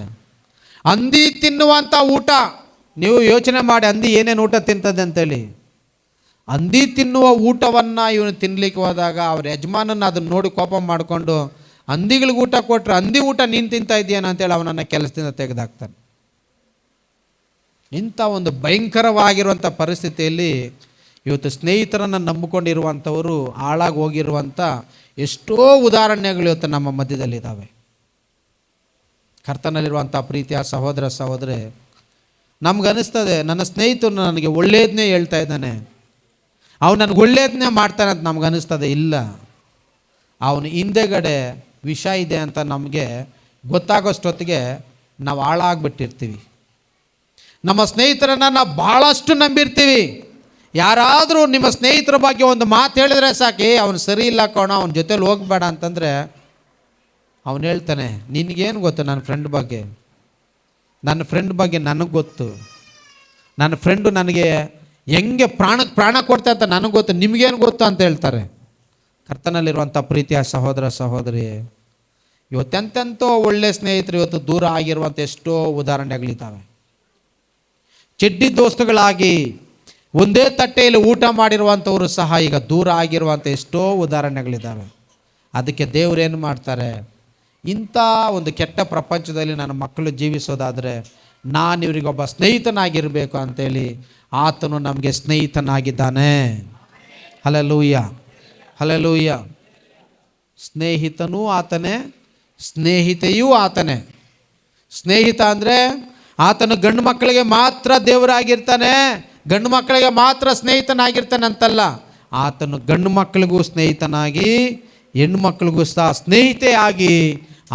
ಹಂದಿ ತಿನ್ನುವಂಥ ಊಟ, ನೀವು ಯೋಚನೆ ಮಾಡಿ ಹಂದಿ ಏನೇನು ಊಟ ತಿಂತದೆ ಅಂತೇಳಿ. ಹಂದಿ ತಿನ್ನುವ ಊಟವನ್ನು ಇವನು ತಿನ್ನಲಿಕ್ಕೆ ಹೋದಾಗ ಅವ್ರ ಯಜಮಾನನ ಅದನ್ನು ನೋಡಿ ಕೋಪ ಮಾಡಿಕೊಂಡು, ಹಂದಿಗಳಿಗೆ ಊಟ ಕೊಟ್ಟರೆ ಹಂದಿ ಊಟ ನೀನು ತಿಂತಾ ಇದೆಯೇನ ಅಂತೇಳಿ ಅವನನ್ನು ಕೆಲಸದಿಂದ ತೆಗೆದಾಕ್ತಾನೆ. ಇಂಥ ಒಂದು ಭಯಂಕರವಾಗಿರುವಂಥ ಪರಿಸ್ಥಿತಿಯಲ್ಲಿ ಇವತ್ತು ಸ್ನೇಹಿತರನ್ನು ನಂಬಿಕೊಂಡಿರುವಂಥವರು ಹಾಳಾಗಿ ಹೋಗಿರುವಂಥ ಎಷ್ಟೋ ಉದಾಹರಣೆಗಳು ಇವತ್ತು ನಮ್ಮ ಮಧ್ಯದಲ್ಲಿದ್ದಾವೆ. ಕರ್ತನಲ್ಲಿರುವಂಥ ಪ್ರೀತಿಯ ಸಹೋದರ ಸಹೋದರಿ, ನಮ್ಗನ್ನಿಸ್ತದೆ ನನ್ನ ಸ್ನೇಹಿತನು ನನಗೆ ಒಳ್ಳೆಯದನ್ನೇ ಹೇಳ್ತಾ ಇದ್ದಾನೆ, ಅವನು ನನಗೆ ಒಳ್ಳೆಯದನ್ನೇ ಮಾಡ್ತಾನೆ ಅಂತ ನಮ್ಗನ್ನಿಸ್ತದೆ. ಇಲ್ಲ, ಅವನು ಹಿಂದೆಗಡೆ ವಿಷ ಇದೆ ಅಂತ ನಮಗೆ ಗೊತ್ತಾಗೋಷ್ಟೊತ್ತಿಗೆ ನಾವು ಹಾಳಾಗ್ಬಿಟ್ಟಿರ್ತೀವಿ. ನಮ್ಮ ಸ್ನೇಹಿತರನ್ನು ನಾವು ಭಾಳಷ್ಟು ನಂಬಿರ್ತೀವಿ. ಯಾರಾದರೂ ನಿಮ್ಮ ಸ್ನೇಹಿತರ ಬಗ್ಗೆ ಒಂದು ಮಾತು ಹೇಳಿದ್ರೆ ಸಾಕಿ, ಅವನು ಸರಿ ಇಲ್ಲ ಕಣೋ, ಅವನ ಜೊತೇಲಿ ಹೋಗಬೇಡ ಅಂತಂದರೆ ಅವನು ಹೇಳ್ತಾನೆ, ನಿನಗೇನು ಗೊತ್ತು ನನ್ನ ಫ್ರೆಂಡ್ ಬಗ್ಗೆ? ನನ್ನ ಫ್ರೆಂಡ್ ಬಗ್ಗೆ ನನಗೆ ಗೊತ್ತು. ನನ್ನ ಫ್ರೆಂಡು ನನಗೆ ಹೆಂಗೆ ಪ್ರಾಣ ಕೊಡ್ತೆ ಅಂತ ನನಗೆ ಗೊತ್ತು, ನಿಮಗೇನು ಗೊತ್ತು ಅಂತ ಹೇಳ್ತಾರೆ. ಕರ್ತನಲ್ಲಿರುವಂಥ ಪ್ರೀತಿಯ ಸಹೋದರ ಸಹೋದರಿ, ಇವತ್ತೆಂತೆಂತೋ ಒಳ್ಳೆಯ ಸ್ನೇಹಿತರು ಇವತ್ತು ದೂರ ಆಗಿರುವಂಥ ಎಷ್ಟೋ ಉದಾಹರಣೆಗಳಿದ್ದಾವೆ. ಚೆಡ್ಡಿ ದೋಸ್ತುಗಳಾಗಿ ಒಂದೇ ತಟ್ಟೆಯಲ್ಲಿ ಊಟ ಮಾಡಿರುವಂಥವರು ಸಹ ಈಗ ದೂರ ಆಗಿರುವಂಥ ಎಷ್ಟೋ ಉದಾಹರಣೆಗಳಿದ್ದಾವೆ. ಅದಕ್ಕೆ ದೇವರೇನು ಮಾಡ್ತಾರೆ? ಇಂಥ ಒಂದು ಕೆಟ್ಟ ಪ್ರಪಂಚದಲ್ಲಿ ನನ್ನ ಮಕ್ಕಳು ಜೀವಿಸೋದಾದರೆ ನಾನು ಇವರಿಗೊಬ್ಬ ಸ್ನೇಹಿತನಾಗಿರಬೇಕು ಅಂತೇಳಿ ಆತನು ನಮಗೆ ಸ್ನೇಹಿತನಾಗಿದ್ದಾನೆ. Hallelujah, hallelujah. ಸ್ನೇಹಿತನೂ ಆತನೇ, ಸ್ನೇಹಿತೆಯೂ ಆತನೇ. ಸ್ನೇಹಿತ ಅಂದರೆ ಆತನು ಗಂಡು ಮಕ್ಕಳಿಗೆ ಮಾತ್ರ ದೇವರಾಗಿರ್ತಾನೆ, ಗಂಡು ಮಕ್ಕಳಿಗೆ ಮಾತ್ರ ಸ್ನೇಹಿತನಾಗಿರ್ತಾನೆ ಅಂತಲ್ಲ. ಆತನು ಗಂಡು ಮಕ್ಕಳಿಗೂ ಸ್ನೇಹಿತನಾಗಿ, ಹೆಣ್ಣು ಮಕ್ಕಳಿಗೂ ಸಹ ಸ್ನೇಹಿತೆಯಾಗಿ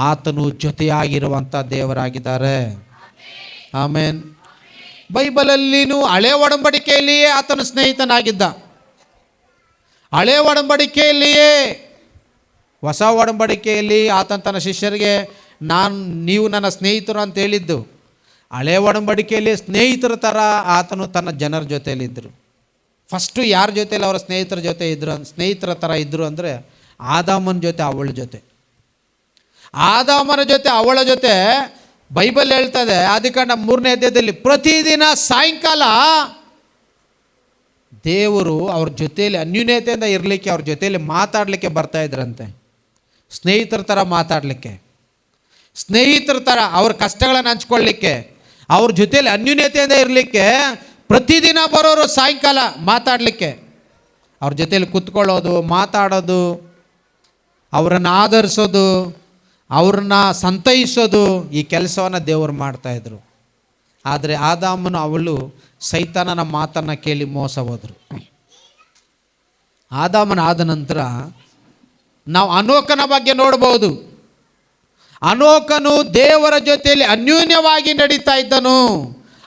ಆತನು ಜೊತೆಯಾಗಿರುವಂಥ ದೇವರಾಗಿದ್ದಾರೆ. ಆಮೇನ್. ಬೈಬಲಲ್ಲಿನೂ ಹಳೆ ಒಡಂಬಡಿಕೆಯಲ್ಲಿಯೇ ಆತನು ಸ್ನೇಹಿತನಾಗಿದ್ದ. ಹಳೆ ಒಡಂಬಡಿಕೆಯಲ್ಲಿಯೇ. ಹೊಸ ಒಡಂಬಡಿಕೆಯಲ್ಲಿ ಆತನ ತನ್ನ ಶಿಷ್ಯರಿಗೆ ನೀವು ನನ್ನ ಸ್ನೇಹಿತರು ಅಂತ ಹೇಳಿದ್ದು. ಹಳೆ ಒಡಂಬಡಿಕೆಯಲ್ಲಿ ಸ್ನೇಹಿತರ ಥರ ಆತನು ತನ್ನ ಜನರ ಜೊತೆಯಲ್ಲಿದ್ದರು. ಫಸ್ಟು ಯಾರ ಜೊತೆಯಲ್ಲಿ ಅವರ ಸ್ನೇಹಿತರ ಜೊತೆ ಇದ್ದರು, ಸ್ನೇಹಿತರ ಥರ ಇದ್ದರು ಅಂದರೆ ಆದಾಮನ ಜೊತೆ, ಅವಳ ಜೊತೆ. ಆದಾಮನ ಜೊತೆ ಅವಳ ಜೊತೆ ಬೈಬಲ್ ಹೇಳ್ತದೆ, ಆದಿಕಾಂಡ 3ನೇ ಅಧ್ಯಾಯದಲ್ಲಿ ಪ್ರತಿದಿನ ಸಾಯಂಕಾಲ ದೇವರು ಅವ್ರ ಜೊತೆಯಲ್ಲಿ ಅನ್ಯೂನ್ಯತೆಯಿಂದ ಇರಲಿಕ್ಕೆ, ಅವ್ರ ಜೊತೆಯಲ್ಲಿ ಮಾತಾಡಲಿಕ್ಕೆ ಬರ್ತಾ ಇದ್ರಂತೆ. ಸ್ನೇಹಿತರ ಥರ ಮಾತಾಡಲಿಕ್ಕೆ, ಸ್ನೇಹಿತರ ಥರ ಅವ್ರ ಕಷ್ಟಗಳನ್ನು ಹಂಚ್ಕೊಳ್ಳಿಕ್ಕೆ, ಅವ್ರ ಜೊತೆಯಲ್ಲಿ ಅನ್ಯೂನ್ಯತೆಯಿಂದ ಇರಲಿಕ್ಕೆ ಪ್ರತಿದಿನ ಬರೋರು ಸಾಯಂಕಾಲ ಮಾತಾಡಲಿಕ್ಕೆ. ಅವ್ರ ಜೊತೆಯಲ್ಲಿ ಕೂತ್ಕೊಳ್ಳೋದು, ಮಾತಾಡೋದು, ಅವರನ್ನು ಆಧರಿಸೋದು, ಅವ್ರನ್ನ ಸಂತೈಸೋದು, ಈ ಕೆಲಸವನ್ನು ದೇವರು ಮಾಡ್ತಾಯಿದ್ರು. ಆದರೆ ಆದಾಮನು ಅವಳು ಸೈತಾನನ ಮಾತನ್ನು ಕೇಳಿ ಮೋಸ ಹೋದರು. ಆದಾಮನ ಆದ ನಂತರ ನಾವು ಅನೋಕನ ಬಗ್ಗೆ ನೋಡ್ಬೋದು. ಅನೋಕನು ದೇವರ ಜೊತೆಯಲ್ಲಿ ಅನ್ಯೂನ್ಯವಾಗಿ ನಡೀತಾ ಇದ್ದನು.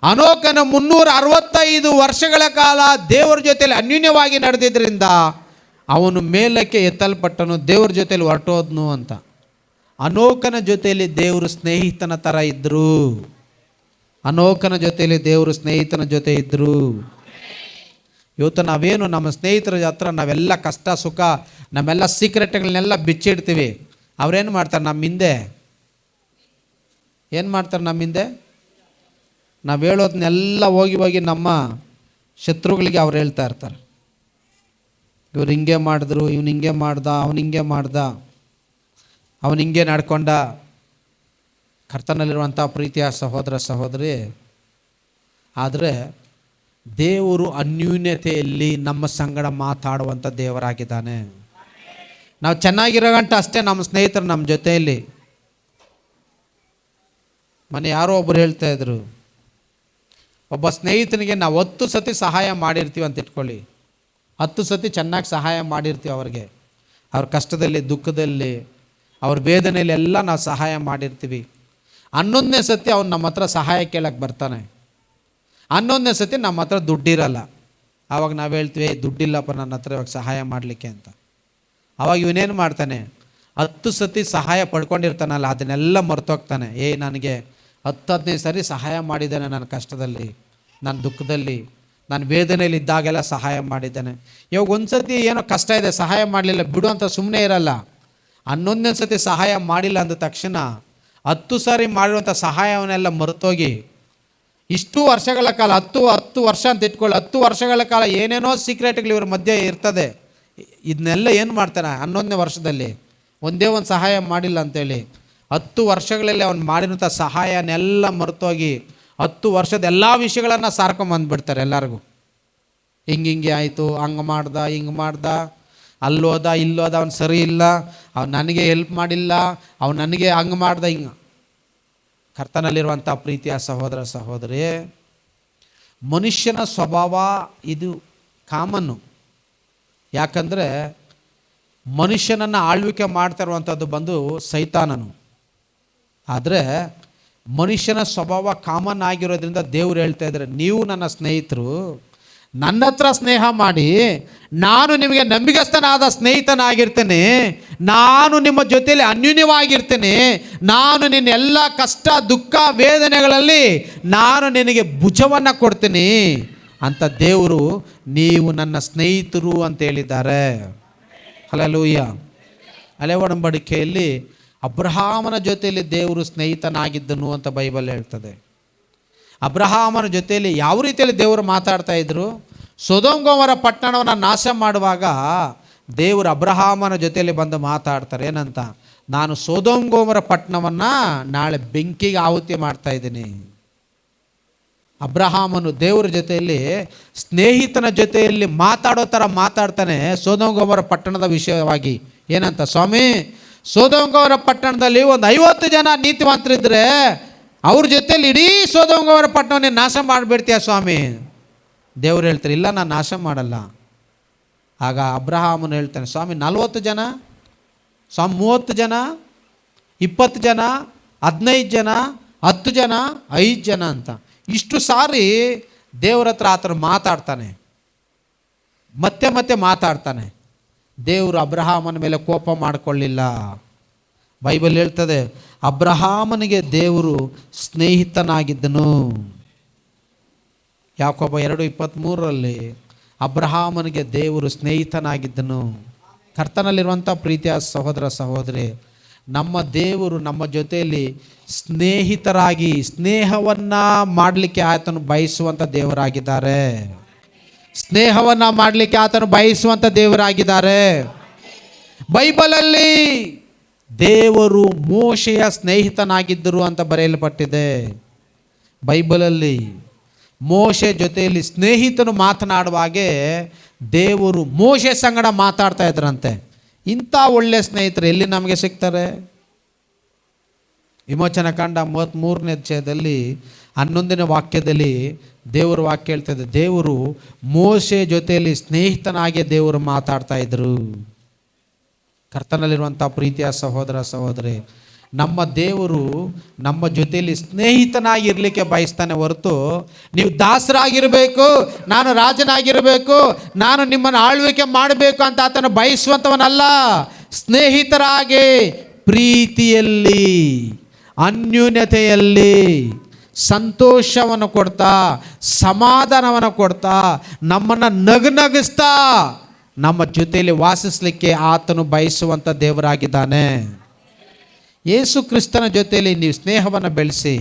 ಅನೋಕನ 365 ವರ್ಷಗಳ ಕಾಲ ದೇವರ ಜೊತೆಯಲ್ಲಿ ಅನ್ಯೂನ್ಯವಾಗಿ ನಡೆದಿದ್ದರಿಂದ ಅವನು ಮೇಲಕ್ಕೆ ಎತ್ತಲ್ಪಟ್ಟನು, ದೇವರ ಜೊತೆಯಲ್ಲಿ ಹೊರಟೋದ್ನು ಅಂತ. ಅನೋಕನ ಜೊತೆಯಲ್ಲಿ ದೇವರು ಸ್ನೇಹಿತನ ಥರ ಇದ್ದರು. ಅನೋಕನ ಜೊತೆಯಲ್ಲಿ ದೇವರು ಸ್ನೇಹಿತನ ಜೊತೆ ಇದ್ದರು. ಇವತ್ತು ನಾವೇನು ನಮ್ಮ ಸ್ನೇಹಿತರ ಹತ್ರ ನಾವೆಲ್ಲ ಕಷ್ಟ ಸುಖ ನಮ್ಮೆಲ್ಲ ಸೀಕ್ರೆಟ್ಗಳನ್ನೆಲ್ಲ ಬಿಚ್ಚಿಡ್ತೀವಿ. ಅವರೇನು ಮಾಡ್ತಾರೆ? ನಮ್ಮ ಹಿಂದೆ ಏನು ಮಾಡ್ತಾರೆ? ನಮ್ಮ ಹಿಂದೆ ನಾವು ಹೇಳೋದನ್ನೆಲ್ಲ ಹೋಗಿ ಹೋಗಿ ನಮ್ಮ ಶತ್ರುಗಳಿಗೆ ಅವ್ರು ಹೇಳ್ತಾ ಇರ್ತಾರೆ. ಇವ್ರು ಹಿಂಗೆ ಮಾಡಿದ್ರು, ಇವನು ಹಿಂಗೆ ಮಾಡ್ದ, ಅವನು ಹಿಂಗೆ ಮಾಡ್ದ, ಅವನು ಹಿಂಗೆ ನಡ್ಕೊಂಡ. ಕರ್ತನಲ್ಲಿರುವಂಥ ಪ್ರೀತಿಯ ಸಹೋದರ ಸಹೋದರಿ, ಆದರೆ ದೇವರು ಅನ್ಯೂನ್ಯತೆಯಲ್ಲಿ ನಮ್ಮ ಸಂಗಡ ಮಾತಾಡುವಂಥ ದೇವರಾಗಿದ್ದಾನೆ. ನಾವು ಚೆನ್ನಾಗಿರೋ ಗಂಟ ಅಷ್ಟೇ ನಮ್ಮ ಸ್ನೇಹಿತರು ನಮ್ಮ ಜೊತೆಯಲ್ಲಿ. ಮೊನ್ನೆ ಯಾರೋ ಒಬ್ಬರು ಹೇಳ್ತಾ ಇದ್ರು, ಒಬ್ಬ ಸ್ನೇಹಿತನಿಗೆ ನಾವು 10 ಸತಿ ಸಹಾಯ ಮಾಡಿರ್ತೀವಿ ಅಂತ ಇಟ್ಕೊಳ್ಳಿ. 10 ಸತಿ ಚೆನ್ನಾಗಿ ಸಹಾಯ ಮಾಡಿರ್ತೀವಿ ಅವ್ರಿಗೆ, ಅವ್ರ ಕಷ್ಟದಲ್ಲಿ, ದುಃಖದಲ್ಲಿ, ಅವ್ರ ವೇದನೆಯಲ್ಲಿ ಎಲ್ಲ ನಾವು ಸಹಾಯ ಮಾಡಿರ್ತೀವಿ. 11ನೇ ಸತಿ ಅವ್ನು ನಮ್ಮ ಹತ್ರ ಸಹಾಯ ಕೇಳಕ್ಕೆ ಬರ್ತಾನೆ. 11ನೇ ಸತಿ ನಮ್ಮ ಹತ್ರ ದುಡ್ಡಿರಲ್ಲ. ಆವಾಗ ನಾವು ಹೇಳ್ತೀವಿ, ದುಡ್ಡಿಲ್ಲಪ್ಪ ನನ್ನ ಹತ್ರ ಇವಾಗ ಸಹಾಯ ಮಾಡಲಿಕ್ಕೆ ಅಂತ. ಆವಾಗ ಇವನೇನು ಮಾಡ್ತಾನೆ, 10 ಸತಿ ಸಹಾಯ ಪಡ್ಕೊಂಡಿರ್ತಾನಲ್ಲ ಅದನ್ನೆಲ್ಲ ಮರ್ತೋಗ್ತಾನೆ. ನನಗೆ 10-15 ಸರಿ ಸಹಾಯ ಮಾಡಿದ್ದಾನೆ, ನನ್ನ ಕಷ್ಟದಲ್ಲಿ, ನನ್ನ ದುಃಖದಲ್ಲಿ, ನಾನು ವೇದನೆಯಲ್ಲಿ ಇದ್ದಾಗೆಲ್ಲ ಸಹಾಯ ಮಾಡಿದ್ದಾನೆ. ಇವಾಗ ಒಂದು ಸತಿ ಏನೋ ಕಷ್ಟ ಇದೆ, ಸಹಾಯ ಮಾಡಲಿಲ್ಲ ಬಿಡು ಅಂತ ಸುಮ್ಮನೆ ಇರಲ್ಲ. 11ನೇ ಸತಿ ಸಹಾಯ ಮಾಡಿಲ್ಲ ಅಂದ ತಕ್ಷಣ 10 ಸಾರಿ ಮಾಡಿರುವಂಥ ಸಹಾಯವನ್ನೆಲ್ಲ ಮರೆತೋಗಿ ಇಷ್ಟು ವರ್ಷಗಳ ಕಾಲ, 10 ವರ್ಷ ಅಂತ ಇಟ್ಕೊಳ್ಳಿ, 10 ವರ್ಷಗಳ ಕಾಲ ಏನೇನೋ ಸೀಕ್ರೆಟ್ಗಳು ಇವ್ರ ಮಧ್ಯೆ ಇರ್ತದೆ. ಇದನ್ನೆಲ್ಲ ಏನು ಮಾಡ್ತಾನೆ 11ನೇ ವರ್ಷದಲ್ಲಿ, ಒಂದೇ ಒಂದು ಸಹಾಯ ಮಾಡಿಲ್ಲ ಅಂತೇಳಿ 10 ವರ್ಷಗಳಲ್ಲಿ ಅವನು ಮಾಡಿರೋಂಥ ಸಹಾಯನೆಲ್ಲ ಮರೆತೋಗಿ 10 ವರ್ಷದ ಎಲ್ಲ ವಿಷಯಗಳನ್ನು ಸಾರ್ಕೊಂಬಂದ್ಬಿಡ್ತಾರೆ ಎಲ್ಲರಿಗೂ. ಹಿಂಗೆ ಆಯಿತು, ಹಂಗೆ ಮಾಡ್ದ, ಹಿಂಗೆ ಮಾಡ್ದ, ಅಲ್ಲೋದ ಇಲ್ಲೋದ, ಅವ್ನು ಸರಿ ಇಲ್ಲ, ಅವ್ನು ನನಗೆ ಹೆಲ್ಪ್ ಮಾಡಿಲ್ಲ, ಅವ್ನು ನನಗೆ ಹಂಗೆ ಮಾಡ್ದ, ಹಿಂಗೆ. ಕರ್ತನಲ್ಲಿರುವಂಥ ಪ್ರೀತಿಯ ಸಹೋದರ ಸಹೋದರಿ, ಮನುಷ್ಯನ ಸ್ವಭಾವ ಇದು ಕಾಮನ್ನು. ಯಾಕಂದರೆ ಮನುಷ್ಯನನ್ನು ಆಳ್ವಿಕೆ ಮಾಡ್ತಾ ಇರುವಂಥದ್ದು ಬಂದು ಸೈತಾನನು. ಆದರೆ ಮನುಷ್ಯನ ಸ್ವಭಾವ ಕಾಮನ್ ಆಗಿರೋದ್ರಿಂದ ದೇವ್ರು ಹೇಳ್ತಾ ಇದ್ದಾರೆ, ನೀವು ನನ್ನ ಸ್ನೇಹಿತರು, ನನ್ನ ಹತ್ರ ಸ್ನೇಹ ಮಾಡಿ, ನಾನು ನಿಮಗೆ ನಂಬಿಗಸ್ತನಾದ ಸ್ನೇಹಿತನಾಗಿರ್ತೇನೆ, ನಾನು ನಿಮ್ಮ ಜೊತೆಯಲ್ಲಿ ಅನ್ಯೂನ್ಯವಾಗಿರ್ತೇನೆ, ನಾನು ನಿನ್ನ ಎಲ್ಲ ಕಷ್ಟ ದುಃಖ ವೇದನೆಗಳಲ್ಲಿ ನಾನು ನಿನಗೆ ಭುಜವನ್ನು ಕೊಡ್ತೀನಿ ಅಂತ ದೇವರು ನೀವು ನನ್ನ ಸ್ನೇಹಿತರು ಅಂತ ಹೇಳಿದ್ದಾರೆ. ಹಲ್ಲೆಲೂಯ. ಹಳೆ ಒಡಂಬಡಿಕೆಯಲ್ಲಿ ಅಬ್ರಹಾಮನ ಜೊತೆಯಲ್ಲಿ ದೇವರು ಸ್ನೇಹಿತನಾಗಿದ್ದನು ಅಂತ ಬೈಬಲ್ ಹೇಳ್ತದೆ. ಅಬ್ರಹಾಮನ ಜೊತೆಯಲ್ಲಿ ಯಾವ ರೀತಿಯಲ್ಲಿ ದೇವರು ಮಾತಾಡ್ತಾ ಇದ್ರು, ಸೊದೋಮ್ ಗೊಮೋರ ಪಟ್ಟಣವನ್ನು ನಾಶ ಮಾಡುವಾಗ ದೇವರು ಅಬ್ರಹಾಮನ ಜೊತೆಯಲ್ಲಿ ಬಂದು ಮಾತಾಡ್ತಾರೆ. ಏನಂತ, ನಾನು ಸೊದೋಮ್ ಗೊಮೋರ ಪಟ್ಟಣವನ್ನು ನಾಳೆ ಬೆಂಕಿಗೆ ಆಹುತಿ ಮಾಡ್ತಾ ಇದ್ದೀನಿ. ಅಬ್ರಹಾಮನು ದೇವರ ಜೊತೆಯಲ್ಲಿ ಸ್ನೇಹಿತನ ಜೊತೆಯಲ್ಲಿ ಮಾತಾಡೋ ಥರ ಮಾತಾಡ್ತಾನೆ ಸೊದೋಮ್ ಗೊಮೋರ ಪಟ್ಟಣದ ವಿಷಯವಾಗಿ. ಏನಂತ, ಸ್ವಾಮಿ, ಸೊದೋಮ್ ಗೊಮೋರ ಪಟ್ಟಣದಲ್ಲಿ ಒಂದು 50 ಜನ ನೀತಿವಂತರಿದ್ದರೆ ಅವ್ರ ಜೊತೆಯಲ್ಲಿ ಇಡೀ ಸೊದೋಮ್ ಗೊಮೋರ ಪಟ್ಟಣವನ್ನೇ ನಾಶ ಮಾಡಿಬಿಡ್ತೀಯ ಸ್ವಾಮಿ. ದೇವ್ರು ಹೇಳ್ತಾರೆ, ಇಲ್ಲ, ನಾನು ನಾಶ ಮಾಡಲ್ಲ. ಆಗ ಅಬ್ರಹಾಮನು ಹೇಳ್ತಾನೆ, ಸ್ವಾಮಿ 40 ಜನ, ಸ್ವಾಮಿ 30 ಜನ, 20 ಜನ, 15 ಜನ, 10 ಜನ, 5 ಜನ ಅಂತ ಇಷ್ಟು ಸಾರಿ ದೇವ್ರ ಹತ್ರ ಆ ಥರ ಮಾತಾಡ್ತಾನೆ, ಮತ್ತೆ ಮತ್ತೆ ಮಾತಾಡ್ತಾನೆ. ದೇವರು ಅಬ್ರಹಾಮನ ಮೇಲೆ ಕೋಪ ಮಾಡಿಕೊಳ್ಳಿಲ್ಲ. ಬೈಬಲ್ ಹೇಳ್ತದೆ, ಅಬ್ರಹಾಮನಿಗೆ ದೇವರು ಸ್ನೇಹಿತನಾಗಿದ್ದನು. ಯಾಕೋಬ 2:23 ಅಬ್ರಹಾಮನಿಗೆ ದೇವರು ಸ್ನೇಹಿತನಾಗಿದ್ದನು. ಕರ್ತನಲ್ಲಿರುವಂಥ ಪ್ರೀತಿಯ ಸಹೋದರ ಸಹೋದರಿ, ನಮ್ಮ ದೇವರು ನಮ್ಮ ಜೊತೆಯಲ್ಲಿ ಸ್ನೇಹಿತರಾಗಿ ಸ್ನೇಹವನ್ನು ಮಾಡಲಿಕ್ಕೆ ಆತನು ಬಯಸುವಂಥ ದೇವರಾಗಿದ್ದಾರೆ. ಸ್ನೇಹವನ್ನು ಮಾಡಲಿಕ್ಕೆ ಆತನು ಬಯಸುವಂಥ ದೇವರಾಗಿದ್ದಾರೆ. ಬೈಬಲಲ್ಲಿ ದೇವರು ಮೋಶೆಯ ಸ್ನೇಹಿತನಾಗಿದ್ದರು ಅಂತ ಬರೆಯಲ್ಪಟ್ಟಿದೆ. ಬೈಬಲಲ್ಲಿ ಮೋಶೆ ಜೊತೆಯಲ್ಲಿ ಸ್ನೇಹಿತನು ಮಾತನಾಡುವಾಗೆ ದೇವರು ಮೋಶೆ ಸಂಗಡ ಮಾತಾಡ್ತಾ ಇದ್ರಂತೆ. ಇಂಥ ಒಳ್ಳೆಯ ಸ್ನೇಹಿತರು ಎಲ್ಲಿ ನಮಗೆ ಸಿಗ್ತಾರೆ? ವಿಮೋಚನ ಕಾಂಡ 33ನೇ ಅಧ್ಯಾಯದಲ್ಲಿ 11ನೇ ವಾಕ್ಯದಲ್ಲಿ ದೇವರ ವಾಕ್ಯ ಹೇಳ್ತದೆ, ದೇವರು ಮೋಶೆ ಜೊತೆಯಲ್ಲಿ ಸ್ನೇಹಿತನಾಗಿ ದೇವರು ಮಾತಾಡ್ತಾ ಇದ್ರು. ಕರ್ತನಲ್ಲಿರುವಂಥ ಪ್ರೀತಿಯ ಸಹೋದರ ಸಹೋದರಿ, ನಮ್ಮ ದೇವರು ನಮ್ಮ ಜೊತೆಯಲ್ಲಿ ಸ್ನೇಹಿತನಾಗಿರಲಿಕ್ಕೆ ಬಯಸ್ತಾನೆ ಹೊರತು ನೀವು ದಾಸರಾಗಿರಬೇಕು, ನಾನು ರಾಜನಾಗಿರಬೇಕು, ನಾನು ನಿಮ್ಮನ್ನು ಆಳ್ವಿಕೆ ಮಾಡಬೇಕು ಅಂತ ಆತನ ಬಯಸುವಂಥವನಲ್ಲ. ಸ್ನೇಹಿತರಾಗಿ ಪ್ರೀತಿಯಲ್ಲಿ, ಅನ್ಯೂನ್ಯತೆಯಲ್ಲಿ ಸಂತೋಷವನ್ನು ಕೊಡ್ತಾ, ಸಮಾಧಾನವನ್ನು ಕೊಡ್ತಾ, ನಮ್ಮನ್ನು ನಗಿಸ್ತಾ ನಮ್ಮ ಜೊತೆಯಲ್ಲಿ ವಾಸಿಸಲಿಕ್ಕೆ ಆತನು ಬಯಸುವಂಥ ದೇವರಾಗಿದ್ದಾನೆ. ಯೇಸು ಕ್ರಿಸ್ತನ ಜೊತೆಯಲ್ಲಿ ನೀವು ಸ್ನೇಹವನ್ನು ಬೆಳೆಸಿ.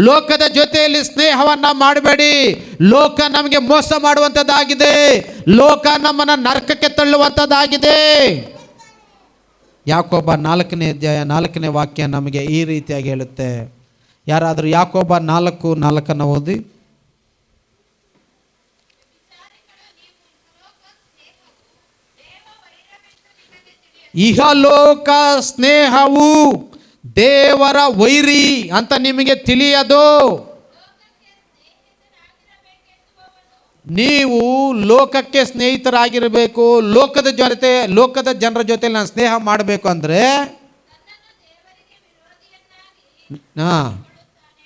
ಲೋಕದ ಜೊತೆಯಲ್ಲಿ ಸ್ನೇಹವನ್ನು ಮಾಡಬೇಡಿ. ಲೋಕ ನಮಗೆ ಮೋಸ ಮಾಡುವಂಥದ್ದಾಗಿದೆ. ಲೋಕ ನಮ್ಮನ್ನು ನರಕಕ್ಕೆ ತಳ್ಳುವಂಥದ್ದಾಗಿದೆ. ಯಾಕೋಬ 4ನೇ ಅಧ್ಯಾಯ 4ನೇ ವಾಕ್ಯ ನಮಗೆ ಈ ರೀತಿಯಾಗಿ ಹೇಳುತ್ತೆ. ಯಾರಾದರೂ ಯಾಕೋಬ 4:4 ಓದಿ. ಇಹಲೋಕ ಸ್ನೇಹವು ದೇವರ ವೈರಿ ಅಂತ ನಿಮಗೆ ತಿಳಿಯದು. ನೀವು ಲೋಕಕ್ಕೆ ಸ್ನೇಹಿತರಾಗಿರಬೇಕು. ಲೋಕದ ಜನರ ಜೊತೆ ನಾನು ಸ್ನೇಹ ಮಾಡಬೇಕು ಅಂದರೆ